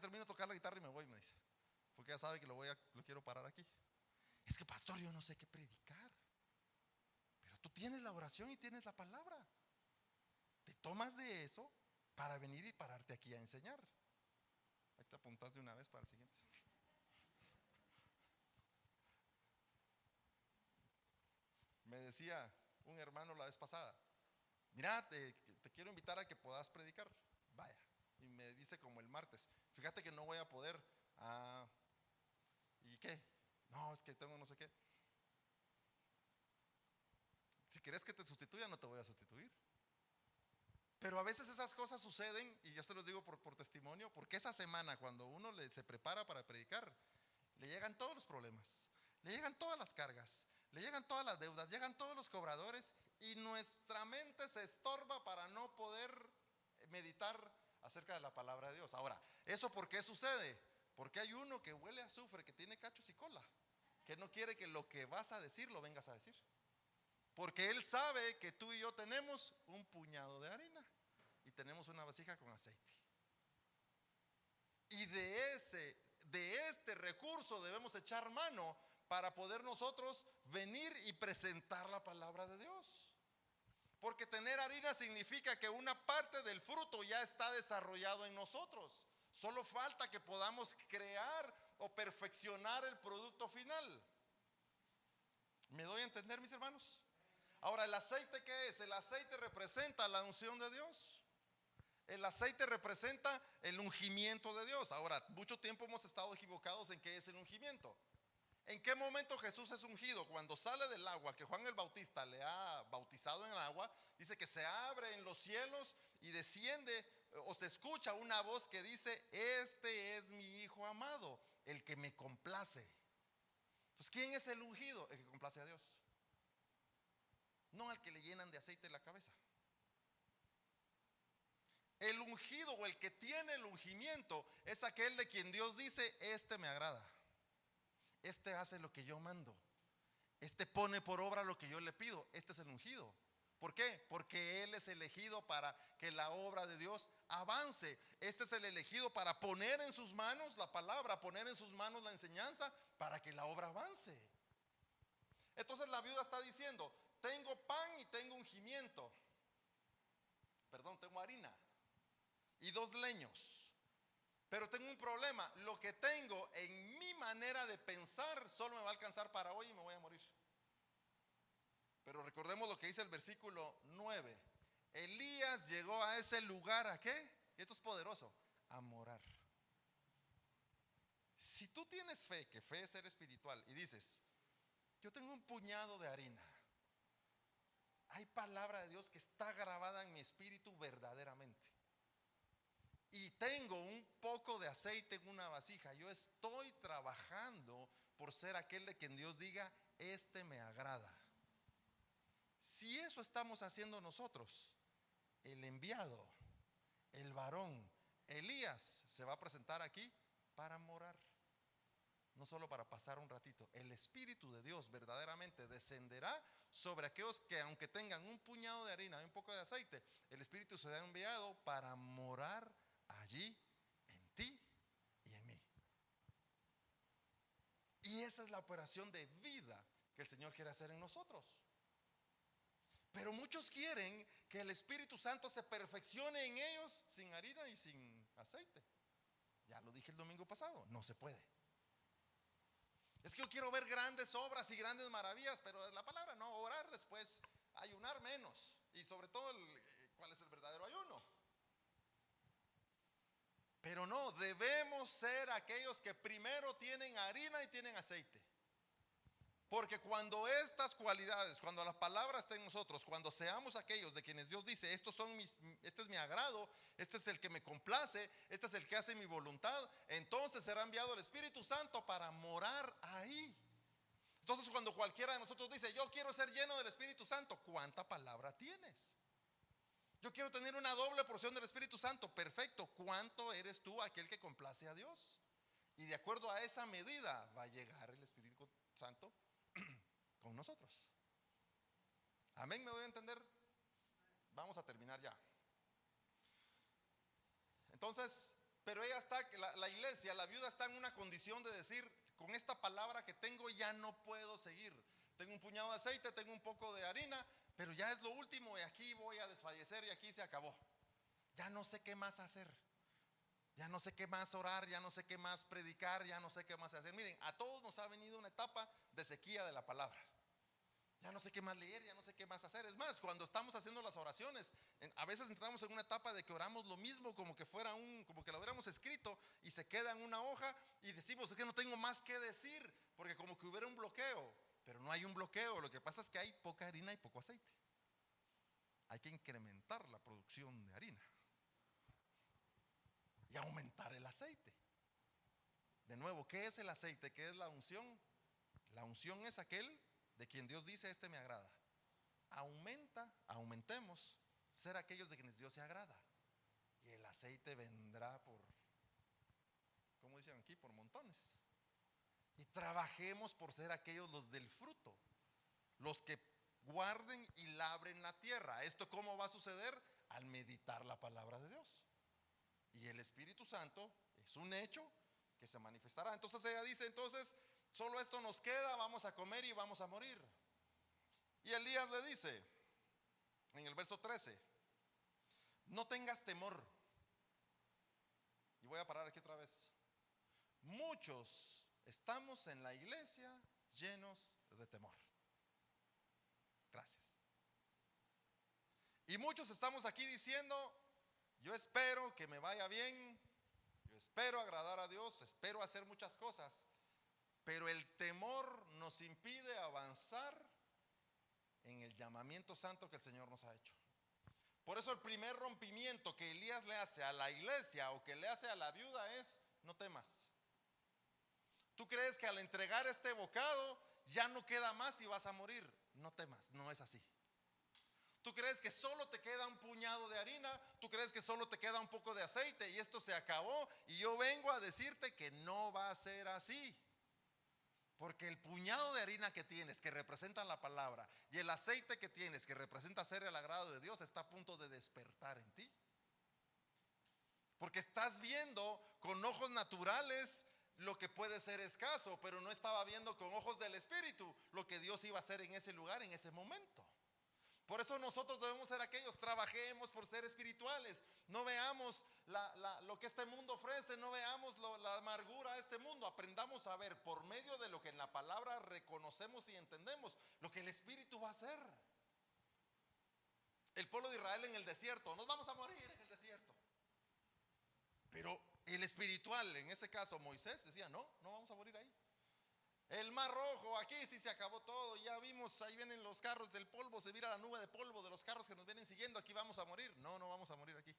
Termino de tocar la guitarra y me voy, me dice, porque ya sabe que lo quiero parar aquí. Es que, pastor, yo no sé qué predicar. Pero tú tienes la oración y tienes la palabra. Te tomas de eso para venir y pararte aquí a enseñar. Ahí te apuntas de una vez para el siguiente. Me decía un hermano la vez pasada: mira, te quiero invitar a que puedas predicar. Vaya. Y me dice como el martes: fíjate que no voy a poder. ¿Y qué? No, es que tengo no sé qué. Si quieres que te sustituya, no te voy a sustituir. Pero a veces esas cosas suceden, y yo se los digo por testimonio, porque esa semana, cuando uno se prepara para predicar, le llegan todos los problemas, le llegan todas las cargas, le llegan todas las deudas, llegan todos los cobradores, y nuestra mente se estorba para no poder meditar acerca de la palabra de Dios. Ahora, ¿eso por qué sucede? Porque hay uno que huele a azufre, que tiene cachos y cola, que no quiere que lo que vas a decir lo vengas a decir. Porque él sabe que tú y yo tenemos un puñado de harina y tenemos una vasija con aceite. Y de este recurso debemos echar mano para poder nosotros venir y presentar la palabra de Dios. Porque tener harina significa que una parte del fruto ya está desarrollado en nosotros. Solo falta que podamos crear o perfeccionar el producto final. ¿Me doy a entender, mis hermanos? Ahora, ¿el aceite qué es? El aceite representa la unción de Dios. El aceite representa el ungimiento de Dios. Ahora, mucho tiempo hemos estado equivocados en qué es el ungimiento. ¿En qué momento Jesús es ungido? Cuando sale del agua, que Juan el Bautista le ha bautizado en el agua, dice que se abre en los cielos y desciende, o se escucha una voz que dice: este es mi Hijo amado, el que me complace. Entonces, ¿quién es el ungido? El que complace a Dios. No al que le llenan de aceite la cabeza. El ungido, o el que tiene el ungimiento, es aquel de quien Dios dice: este me agrada, este hace lo que yo mando, este pone por obra lo que yo le pido. Este es el ungido. ¿Por qué? Porque él es elegido para que la obra de Dios avance. Este es el elegido para poner en sus manos la palabra, poner en sus manos la enseñanza, para que la obra avance. Entonces la viuda está diciendo: tengo pan y tengo ungimiento. Tengo harina y 2 leños. Pero tengo un problema: lo que tengo en mi manera de pensar solo me va a alcanzar para hoy y me voy a morir. Pero recordemos lo que dice el versículo 9. Elías llegó a ese lugar, ¿a qué? Y esto es poderoso: a morar. Si tú tienes fe, que fe es ser espiritual, y dices: yo tengo un puñado de harina, hay palabra de Dios que está grabada en mi espíritu verdaderamente, y tengo un poco de aceite en una vasija, yo estoy trabajando por ser aquel de quien Dios diga: este me agrada. Si eso estamos haciendo nosotros, el enviado, el varón, Elías, se va a presentar aquí para morar. No solo para pasar un ratito. El Espíritu de Dios verdaderamente descenderá sobre aquellos que, aunque tengan un puñado de harina y un poco de aceite, el Espíritu se ha enviado para morar allí en ti y en mí. Y esa es la operación de vida que el Señor quiere hacer en nosotros. Pero muchos quieren que el Espíritu Santo se perfeccione en ellos sin harina y sin aceite. Ya lo dije el domingo pasado, no se puede. Es que yo quiero ver grandes obras y grandes maravillas, pero la palabra no, orar después, ayunar menos. Y sobre todo, ¿cuál es el verdadero ayuno? Pero no, debemos ser aquellos que primero tienen harina y tienen aceite. Porque cuando estas cualidades, cuando la palabra está en nosotros, cuando seamos aquellos de quienes Dios dice, este es mi agrado, este es el que me complace, este es el que hace mi voluntad, entonces será enviado el Espíritu Santo para morar ahí. Entonces cuando cualquiera de nosotros dice, yo quiero ser lleno del Espíritu Santo, ¿cuánta palabra tienes? Yo quiero tener una doble porción del Espíritu Santo, perfecto. ¿Cuánto eres tú aquel que complace a Dios? Y de acuerdo a esa medida va a llegar el Espíritu Santo con nosotros. Amén, ¿me doy a entender? Vamos a terminar ya. Entonces, pero ella está, la iglesia, la viuda está en una condición de decir, con esta palabra que tengo ya no puedo seguir. Tengo un puñado de aceite, tengo un poco de harina, pero ya es lo último y aquí voy a desfallecer y aquí se acabó. Ya no sé qué más hacer. Ya no sé qué más orar, ya no sé qué más predicar, ya no sé qué más hacer. Miren, a todos nos ha venido una etapa de sequía de la palabra. Ya no sé qué más leer, ya no sé qué más hacer. Es más, cuando estamos haciendo las oraciones, a veces entramos en una etapa de que oramos lo mismo como que fuera como que lo hubiéramos escrito y se queda en una hoja y decimos, es que no tengo más que decir, porque como que hubiera un bloqueo, pero no hay un bloqueo. Lo que pasa es que hay poca harina y poco aceite. Hay que incrementar la producción de harina y aumentar el aceite. De nuevo, ¿qué es el aceite? ¿Qué es la unción? La unción es aquel de quien Dios dice, este me agrada. Aumentemos ser aquellos de quienes Dios se agrada. Y el aceite vendrá por, ¿cómo dicen aquí? Por montones. Y trabajemos por ser aquellos los del fruto, los que guarden y labren la tierra. ¿Esto cómo va a suceder? Al meditar la palabra de Dios. Y el Espíritu Santo es un hecho que se manifestará. Entonces ella dice, entonces solo esto nos queda, vamos a comer y vamos a morir. Y Elías le dice en el verso 13, no tengas temor. Y voy a parar aquí otra vez. Muchos estamos en la iglesia llenos de temor. Gracias. Y muchos estamos aquí diciendo, yo espero que me vaya bien, yo espero agradar a Dios, espero hacer muchas cosas, pero el temor nos impide avanzar en el llamamiento santo que el Señor nos ha hecho. Por eso el primer rompimiento que Elías le hace a la iglesia o que le hace a la viuda es, no temas. Tú crees que al entregar este bocado ya no queda más y vas a morir. No temas, no es así. Tú crees que solo te queda un puñado de harina, tú crees que solo te queda un poco de aceite y esto se acabó, y yo vengo a decirte que no va a ser así. Porque el puñado de harina que tienes, que representa la palabra, y el aceite que tienes, que representa ser el agrado de Dios, está a punto de despertar en ti. Porque estás viendo con ojos naturales lo que puede ser escaso, pero no estaba viendo con ojos del Espíritu lo que Dios iba a hacer en ese lugar, en ese momento. Por eso nosotros debemos ser aquellos, trabajemos por ser espirituales. No veamos lo que este mundo ofrece, no veamos la amargura de este mundo. Aprendamos a ver por medio de lo que en la palabra reconocemos y entendemos, lo que el Espíritu va a hacer. El pueblo de Israel en el desierto, nos vamos a morir en el desierto. Pero el espiritual, en ese caso Moisés, decía, no vamos a morir ahí. El mar rojo, aquí sí se acabó todo, ya vimos, ahí vienen los carros del polvo, se mira la nube de polvo de los carros que nos vienen siguiendo, aquí vamos a morir. No vamos a morir aquí.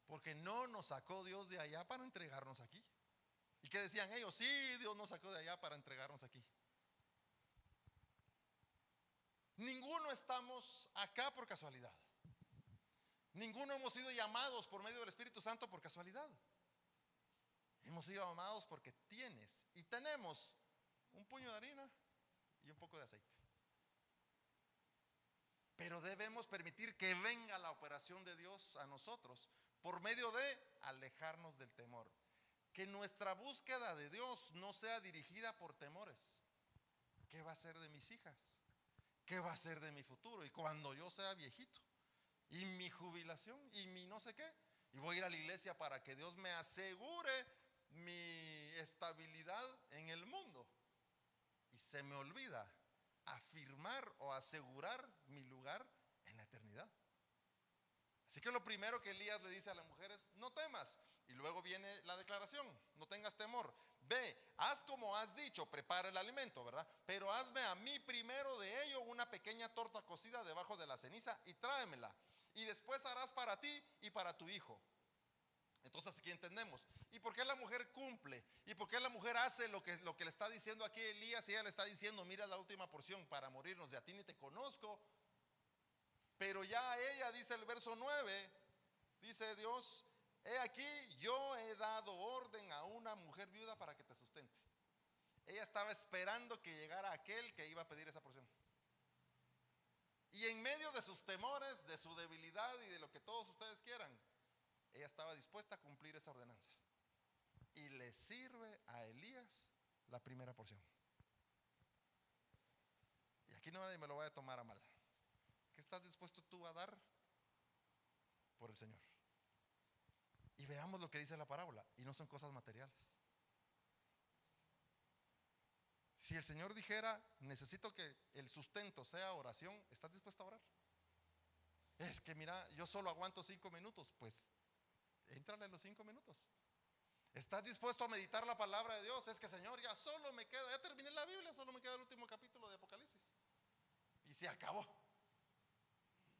Porque no nos sacó Dios de allá para entregarnos aquí. ¿Y qué decían ellos? Sí, Dios nos sacó de allá para entregarnos aquí. Ninguno estamos acá por casualidad. Ninguno hemos sido llamados por medio del Espíritu Santo por casualidad. Hemos sido llamados porque tienes y tenemos un puño de harina y un poco de aceite. Pero debemos permitir que venga la operación de Dios a nosotros por medio de alejarnos del temor. Que nuestra búsqueda de Dios no sea dirigida por temores. ¿Qué va a ser de mis hijas? ¿Qué va a ser de mi futuro? Y cuando yo sea viejito, y mi jubilación, y mi no sé qué, y voy a ir a la iglesia para que Dios me asegure mi estabilidad en el mundo. Y se me olvida afirmar o asegurar mi lugar en la eternidad. Así que lo primero que Elías le dice a la mujer es: no temas. Y luego viene la declaración: no tengas temor. Ve, haz como has dicho, prepara el alimento, ¿verdad? Pero hazme a mí primero de ello una pequeña torta cocida debajo de la ceniza y tráemela. Y después harás para ti y para tu hijo. Entonces aquí entendemos. ¿Y por qué la mujer cumple? ¿Y por qué la mujer hace lo que le está diciendo aquí Elías? Y ella le está diciendo: mira la última porción para morirnos, de a ti ni te conozco. Pero ya ella, dice el verso 9, dice Dios: he aquí, yo he dado orden a una mujer viuda para que te sustente. Ella estaba esperando que llegara aquel que iba a pedir esa porción. Y en medio de sus temores, de su debilidad y de lo que todos ustedes quieran, ella estaba dispuesta a cumplir esa ordenanza. Y le sirve a Elías la primera porción. Y aquí no nadie me lo vaya a tomar a mal. ¿Qué estás dispuesto tú a dar por el Señor? Y veamos lo que dice la parábola. Y no son cosas materiales. Si el Señor dijera: necesito que el sustento sea oración, ¿estás dispuesto a orar? Es que mira, yo solo aguanto 5 minutos. Pues éntrale los 5 minutos. ¿Estás dispuesto a meditar la palabra de Dios? Es que, Señor, ya solo me queda, ya terminé la Biblia, solo me queda el último capítulo de Apocalipsis y se acabó.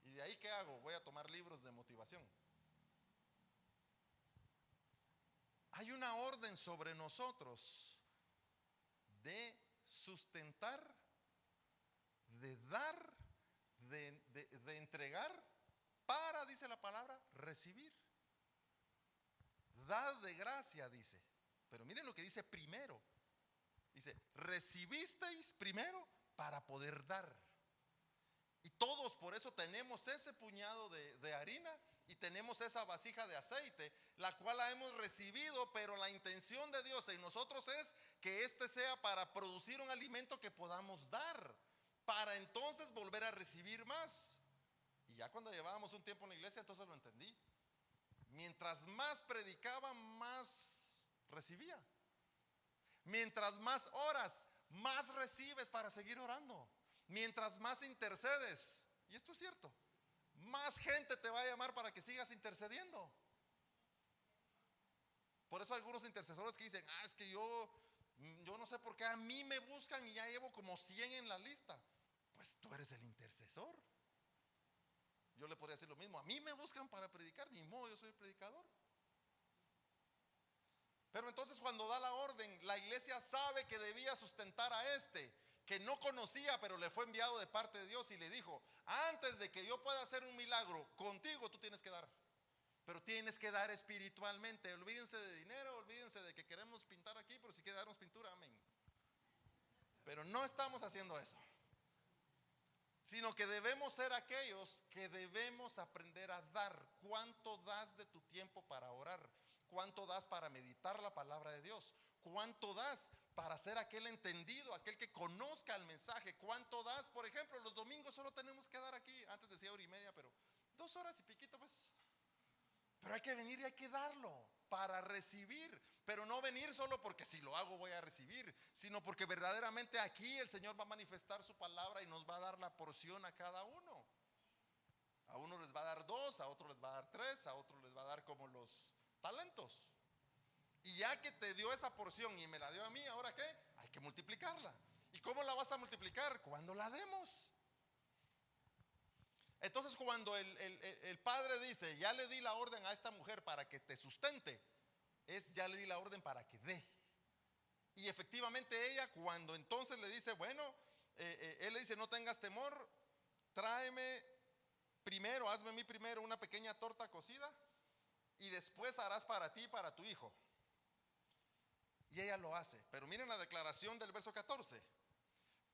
¿Y de ahí qué hago? Voy a tomar libros de motivación. Hay una orden sobre nosotros de sustentar, de dar, de entregar, para, dice la palabra, recibir. Dad de gracia, dice. Pero miren lo que dice primero. Dice: recibisteis primero para poder dar. Y todos por eso tenemos ese puñado de harina y tenemos esa vasija de aceite, la cual la hemos recibido, pero la intención de Dios en nosotros es que este sea para producir un alimento que podamos dar, para entonces volver a recibir más. Y ya cuando llevábamos un tiempo en la iglesia, entonces lo entendí. Mientras más predicaba, más recibía. Mientras más oras, más recibes para seguir orando. Mientras más intercedes, y esto es cierto, más gente te va a llamar para que sigas intercediendo. Por eso hay algunos intercesores que dicen: es que yo no sé por qué a mí me buscan y ya llevo como 100 en la lista. Pues tú eres el intercesor. Yo le podría decir lo mismo: a mí me buscan para predicar, ni modo, yo soy el predicador. Pero entonces, cuando da la orden, la iglesia sabe que debía sustentar a este, que no conocía, pero le fue enviado de parte de Dios, y le dijo: antes de que yo pueda hacer un milagro contigo, tú tienes que dar. Pero tienes que dar espiritualmente. Olvídense de dinero, olvídense de que queremos pintar aquí, pero si quiere darnos pintura, amén. Pero no estamos haciendo eso, sino que debemos ser aquellos que debemos aprender a dar. ¿Cuánto das de tu tiempo para orar? ¿Cuánto das para meditar la palabra de Dios? ¿Cuánto das para ser aquel entendido, aquel que conozca el mensaje? ¿Cuánto das? Por ejemplo, los domingos solo tenemos que dar aquí. Antes decía 1:30, pero 2 horas y piquito, pues. Pero hay que venir y hay que darlo para recibir. Pero no venir solo porque si lo hago voy a recibir, sino porque verdaderamente aquí el Señor va a manifestar su palabra y nos va a dar la porción a cada uno. A uno les va a dar 2, a otro les va a dar 3, a otro les va a dar como los talentos. Y ya que te dio esa porción y me la dio a mí, ¿ahora qué? Hay que multiplicarla. ¿Y cómo la vas a multiplicar? Cuando la demos. Entonces, cuando el padre dice: ya le di la orden a esta mujer para que te sustente, ya le di la orden para que dé. Y efectivamente ella, cuando entonces le dice: bueno, él le dice: no tengas temor, tráeme primero, hazme a mí primero una pequeña torta cocida y después harás para ti y para tu hijo. Y ella lo hace. Pero miren la declaración del verso 14.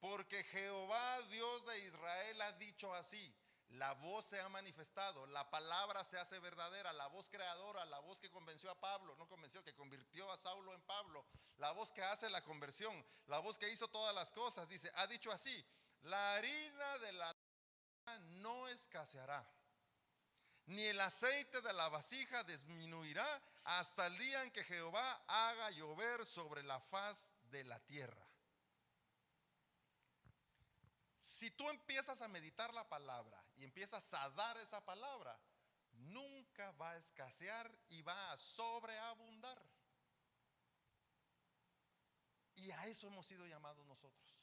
Porque Jehová, Dios de Israel, ha dicho así: la voz se ha manifestado, la palabra se hace verdadera, la voz creadora, la voz que convenció a Pablo, no convenció, que convirtió a Saulo en Pablo, la voz que hace la conversión, la voz que hizo todas las cosas. Dice, ha dicho así: la harina de la no escaseará, ni el aceite de la vasija disminuirá hasta el día en que Jehová haga llover sobre la faz de la tierra. Si tú empiezas a meditar la palabra y empiezas a dar esa palabra, nunca va a escasear y va a sobreabundar. Y a eso hemos sido llamados nosotros.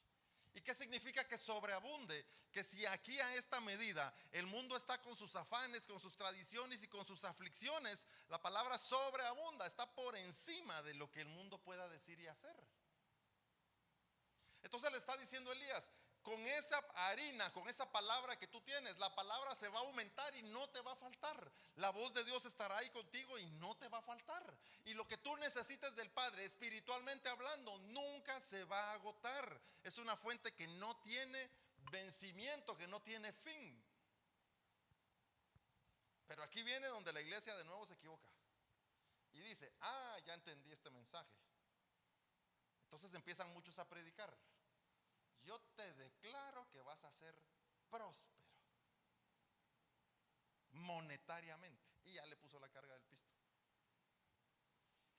¿Y qué significa que sobreabunde? Que si aquí a esta medida el mundo está con sus afanes, con sus tradiciones y con sus aflicciones, la palabra sobreabunda, está por encima de lo que el mundo pueda decir y hacer. Entonces le está diciendo Elías, con esa harina, con esa palabra que tú tienes, la palabra se va a aumentar y no te va a faltar. La voz de Dios estará ahí contigo y no te va a faltar. Y lo que tú necesites del Padre, espiritualmente hablando, nunca se va a agotar. Es una fuente que no tiene vencimiento, que no tiene fin. Pero aquí viene donde la iglesia de nuevo se equivoca y dice, ya entendí este mensaje. Entonces empiezan muchos a predicar: yo te declaro que vas a ser próspero monetariamente. Y ya le puso la carga del pisto.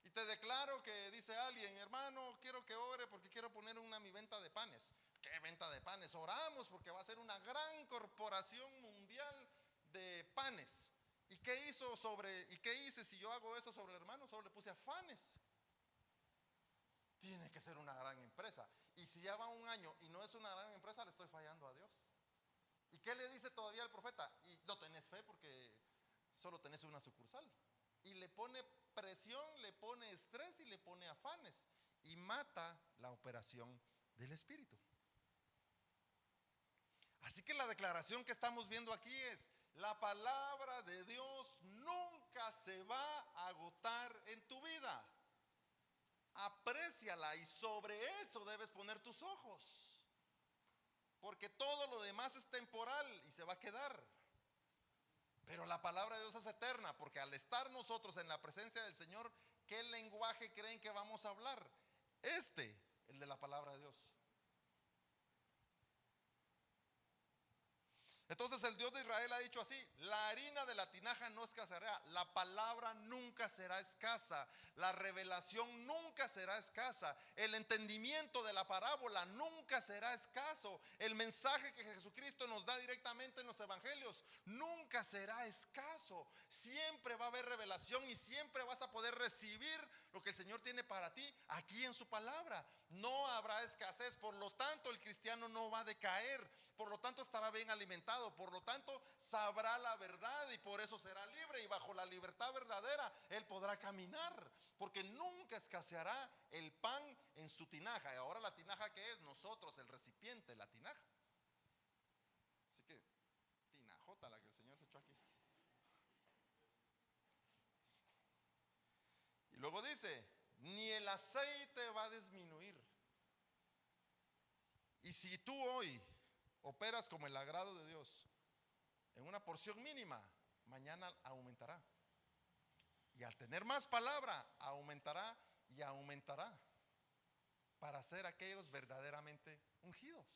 Y te declaro que, dice alguien, hermano, quiero que ore porque quiero poner mi venta de panes. ¿Qué venta de panes? Oramos porque va a ser una gran corporación mundial de panes. ¿Y qué hice si yo hago eso sobre el hermano? Solo le puse afanes. Tiene que ser una gran empresa. Y si ya va un año y no es una gran empresa, le estoy fallando a Dios. ¿Y qué le dice todavía el profeta? Y no tenés fe porque solo tenés una sucursal. Y le pone presión, le pone estrés y le pone afanes. Y mata la operación del Espíritu. Así que la declaración que estamos viendo aquí es: la palabra de Dios nunca se va a agotar en tu vida. Apréciala y sobre eso debes poner tus ojos, porque todo lo demás es temporal y se va a quedar. Pero la palabra de Dios es eterna, porque al estar nosotros en la presencia del Señor, ¿qué lenguaje creen que vamos a hablar? El de la palabra de Dios. Entonces el Dios de Israel ha dicho así: la harina de la tinaja no escaseará, la palabra nunca será escasa, la revelación nunca será escasa, el entendimiento de la parábola nunca será escaso, el mensaje que Jesucristo nos da directamente en los evangelios nunca será escaso. Siempre va a haber revelación y siempre vas a poder recibir lo que el Señor tiene para ti aquí en su palabra. No habrá escasez, por lo tanto el cristiano no va a decaer, por lo tanto estará bien alimentado, por lo tanto sabrá la verdad y por eso será libre, y bajo la libertad verdadera él podrá caminar, porque nunca escaseará el pan en su tinaja. Y ahora la tinaja, ¿qué es? Nosotros, el recipiente, la tinaja. Así que tinajota la que el Señor se echó aquí. Y luego dice: ni el aceite va a disminuir. Y si tú hoy operas como el agrado de Dios en una porción mínima, mañana aumentará. Y al tener más palabra, aumentará y aumentará para ser aquellos verdaderamente ungidos.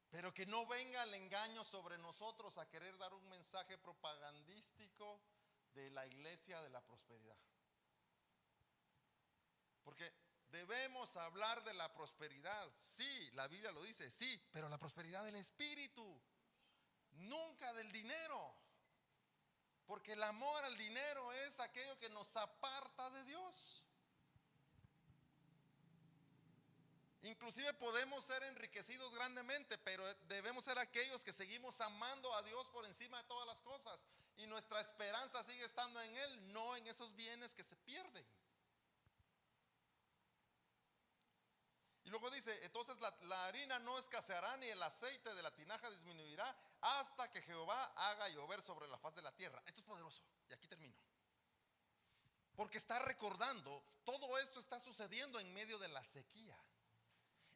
Pero que no venga el engaño sobre nosotros a querer dar un mensaje propagandístico de la iglesia de la prosperidad. Porque debemos hablar de la prosperidad. Sí, la Biblia lo dice, sí, pero la prosperidad del espíritu, nunca del dinero. Porque el amor al dinero es aquello que nos aparta de Dios. Inclusive podemos ser enriquecidos grandemente, pero debemos ser aquellos que seguimos amando a Dios por encima de todas las cosas, y nuestra esperanza sigue estando en Él, no en esos bienes que se pierden. Y luego dice, entonces la harina no escaseará ni el aceite de la tinaja disminuirá hasta que Jehová haga llover sobre la faz de la tierra. Esto es poderoso. Y aquí termino. Porque está recordando, todo esto está sucediendo en medio de la sequía.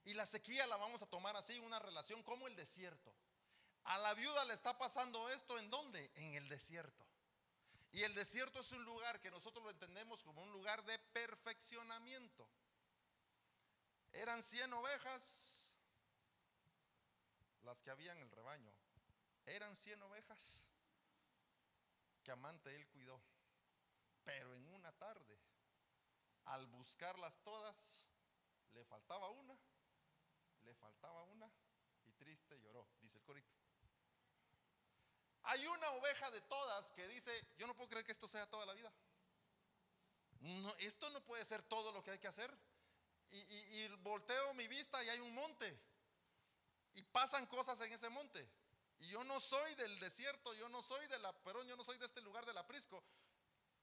Y la sequía la vamos a tomar así, una relación como el desierto. A la viuda le está pasando esto, ¿en dónde? En el desierto. Y el desierto es un lugar que nosotros lo entendemos como un lugar de perfeccionamiento. Eran 100 ovejas las que había en el rebaño. Eran 100 ovejas que amante él cuidó. Pero en una tarde, al buscarlas todas, le faltaba una y triste lloró, dice el corito. Hay una oveja de todas que dice, yo no puedo creer que esto sea toda la vida. No, esto no puede ser todo lo que hay que hacer. Y volteo mi vista y hay un monte. Y pasan cosas en ese monte. Y yo no soy del desierto, yo no soy de la Perón, yo no soy de este lugar del aprisco.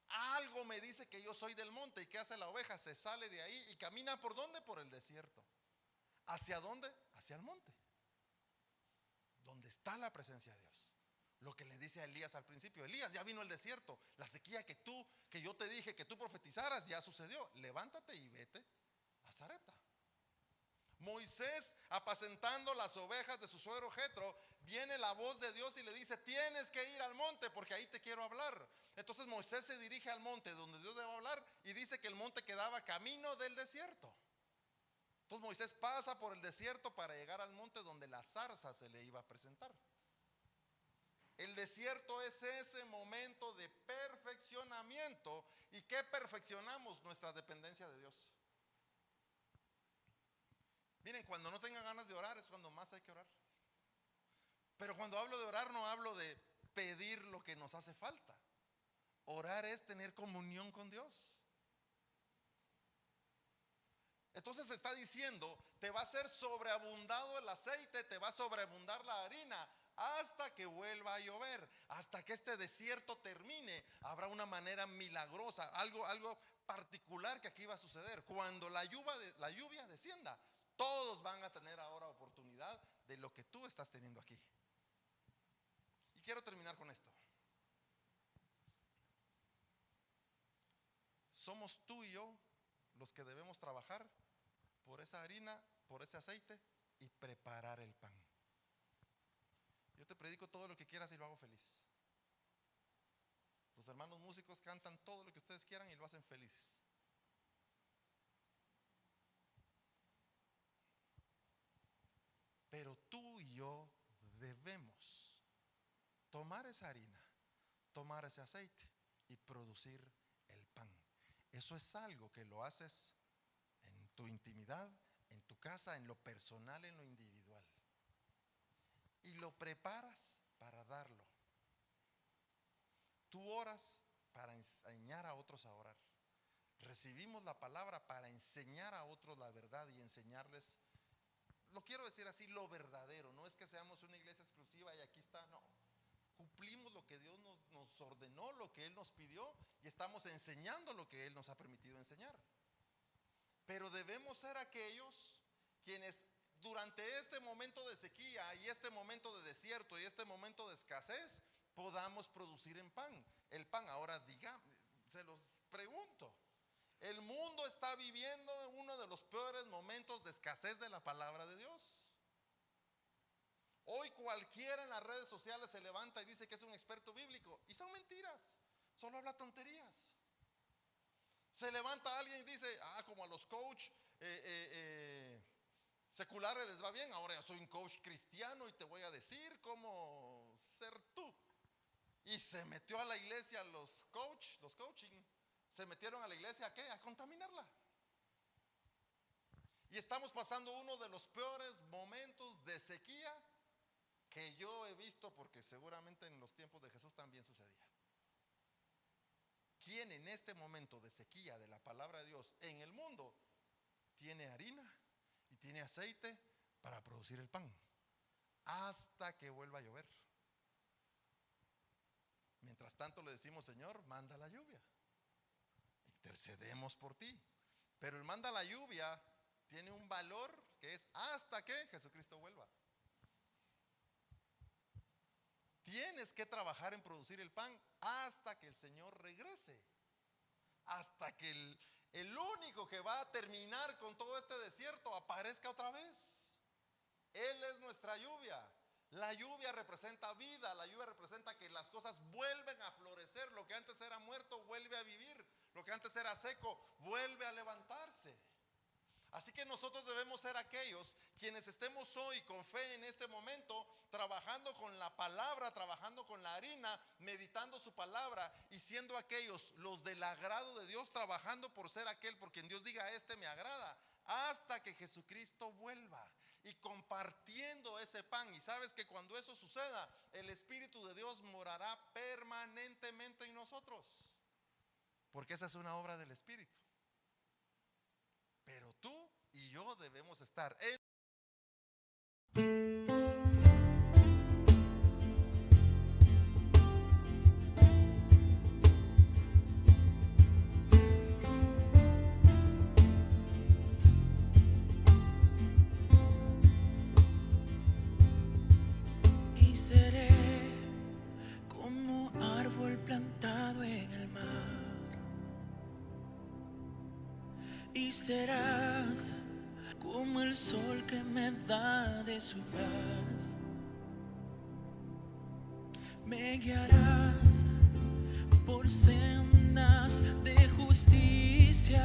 Algo me dice que yo soy del monte. ¿Y qué hace la oveja? Se sale de ahí y camina ¿por dónde? Por el desierto. ¿Hacia dónde? Hacia el monte, donde está la presencia de Dios. Lo que le dice a Elías al principio: Elías, ya vino el desierto. La sequía que yo te dije que tú profetizaras ya sucedió. Levántate y vete a Sarepta. Moisés apacentando las ovejas de su suegro Jetro, viene la voz de Dios y le dice: tienes que ir al monte porque ahí te quiero hablar. Entonces Moisés se dirige al monte donde Dios le va a hablar y dice que el monte quedaba camino del desierto. Entonces Moisés pasa por el desierto para llegar al monte donde la zarza se le iba a presentar. El desierto es ese momento de perfeccionamiento. ¿Y qué perfeccionamos? Nuestra dependencia de Dios. Miren, cuando no tengan ganas de orar es cuando más hay que orar. Pero cuando hablo de orar no hablo de pedir lo que nos hace falta. Orar es tener comunión con Dios. Entonces está diciendo, te va a ser sobreabundado el aceite, te va a sobreabundar la harina, hasta que vuelva a llover, hasta que este desierto termine. Habrá una manera milagrosa, algo particular que aquí va a suceder. Cuando la lluvia descienda, todos van a tener ahora oportunidad de lo que tú estás teniendo aquí. Y quiero terminar con esto. Somos tú y yo los que debemos trabajar por esa harina, por ese aceite y preparar el pan. Yo te predico todo lo que quieras y lo hago feliz. Los hermanos músicos cantan todo lo que ustedes quieran y lo hacen felices. Pero tú y yo debemos tomar esa harina, tomar ese aceite y producir el pan. Eso es algo que lo haces en tu intimidad, en tu casa, en lo personal, en lo individual. Y lo preparas para darlo. Tú oras para enseñar a otros a orar. Recibimos la palabra para enseñar a otros la verdad y enseñarles, lo quiero decir así, lo verdadero. No es que seamos una iglesia exclusiva y aquí está, no. Cumplimos lo que Dios nos ordenó, lo que Él nos pidió, y estamos enseñando lo que Él nos ha permitido enseñar. Pero debemos ser aquellos quienes durante este momento de sequía y este momento de desierto y este momento de escasez podamos producir el pan. Ahora se los pregunto, el mundo está viviendo uno de los peores momentos de escasez de la palabra de Dios. Hoy cualquiera en las redes sociales se levanta y dice que es un experto bíblico, y son mentiras, solo habla tonterías. Se levanta alguien y dice, como a los coach seculares les va bien, ahora yo soy un coach cristiano y te voy a decir cómo ser tú. Y se metió a la iglesia los coaching, se metieron a la iglesia ¿a qué? A contaminarla. Y estamos pasando uno de los peores momentos de sequía que yo he visto, porque seguramente en los tiempos de Jesús también sucedía. ¿Quién en este momento de sequía de la palabra de Dios en el mundo tiene harina y tiene aceite para producir el pan? Hasta que vuelva a llover. Mientras tanto le decimos, Señor, manda la lluvia. Intercedemos por ti. Pero el manda la lluvia tiene un valor que es hasta que Jesucristo vuelva. Tienes que trabajar en producir el pan hasta que el Señor regrese. Hasta que el único que va a terminar con todo este desierto aparezca otra vez. Él es nuestra lluvia. La lluvia representa vida, la lluvia representa que las cosas vuelven a florecer. Lo que antes era muerto vuelve a vivir. Lo que antes era seco vuelve a levantarse. Así que nosotros debemos ser aquellos quienes estemos hoy con fe en este momento, trabajando con la palabra, trabajando con la harina, meditando su palabra y siendo aquellos los del agrado de Dios, trabajando por ser aquel por quien Dios diga: este me agrada, hasta que Jesucristo vuelva, y compartiendo ese pan. Y sabes que cuando eso suceda, el Espíritu de Dios morará permanentemente en nosotros, porque esa es una obra del Espíritu. Pero tú y yo debemos estar en... Y seré como árbol plantado en el mar, y serás como el sol que me da de su paz. Me guiarás por sendas de justicia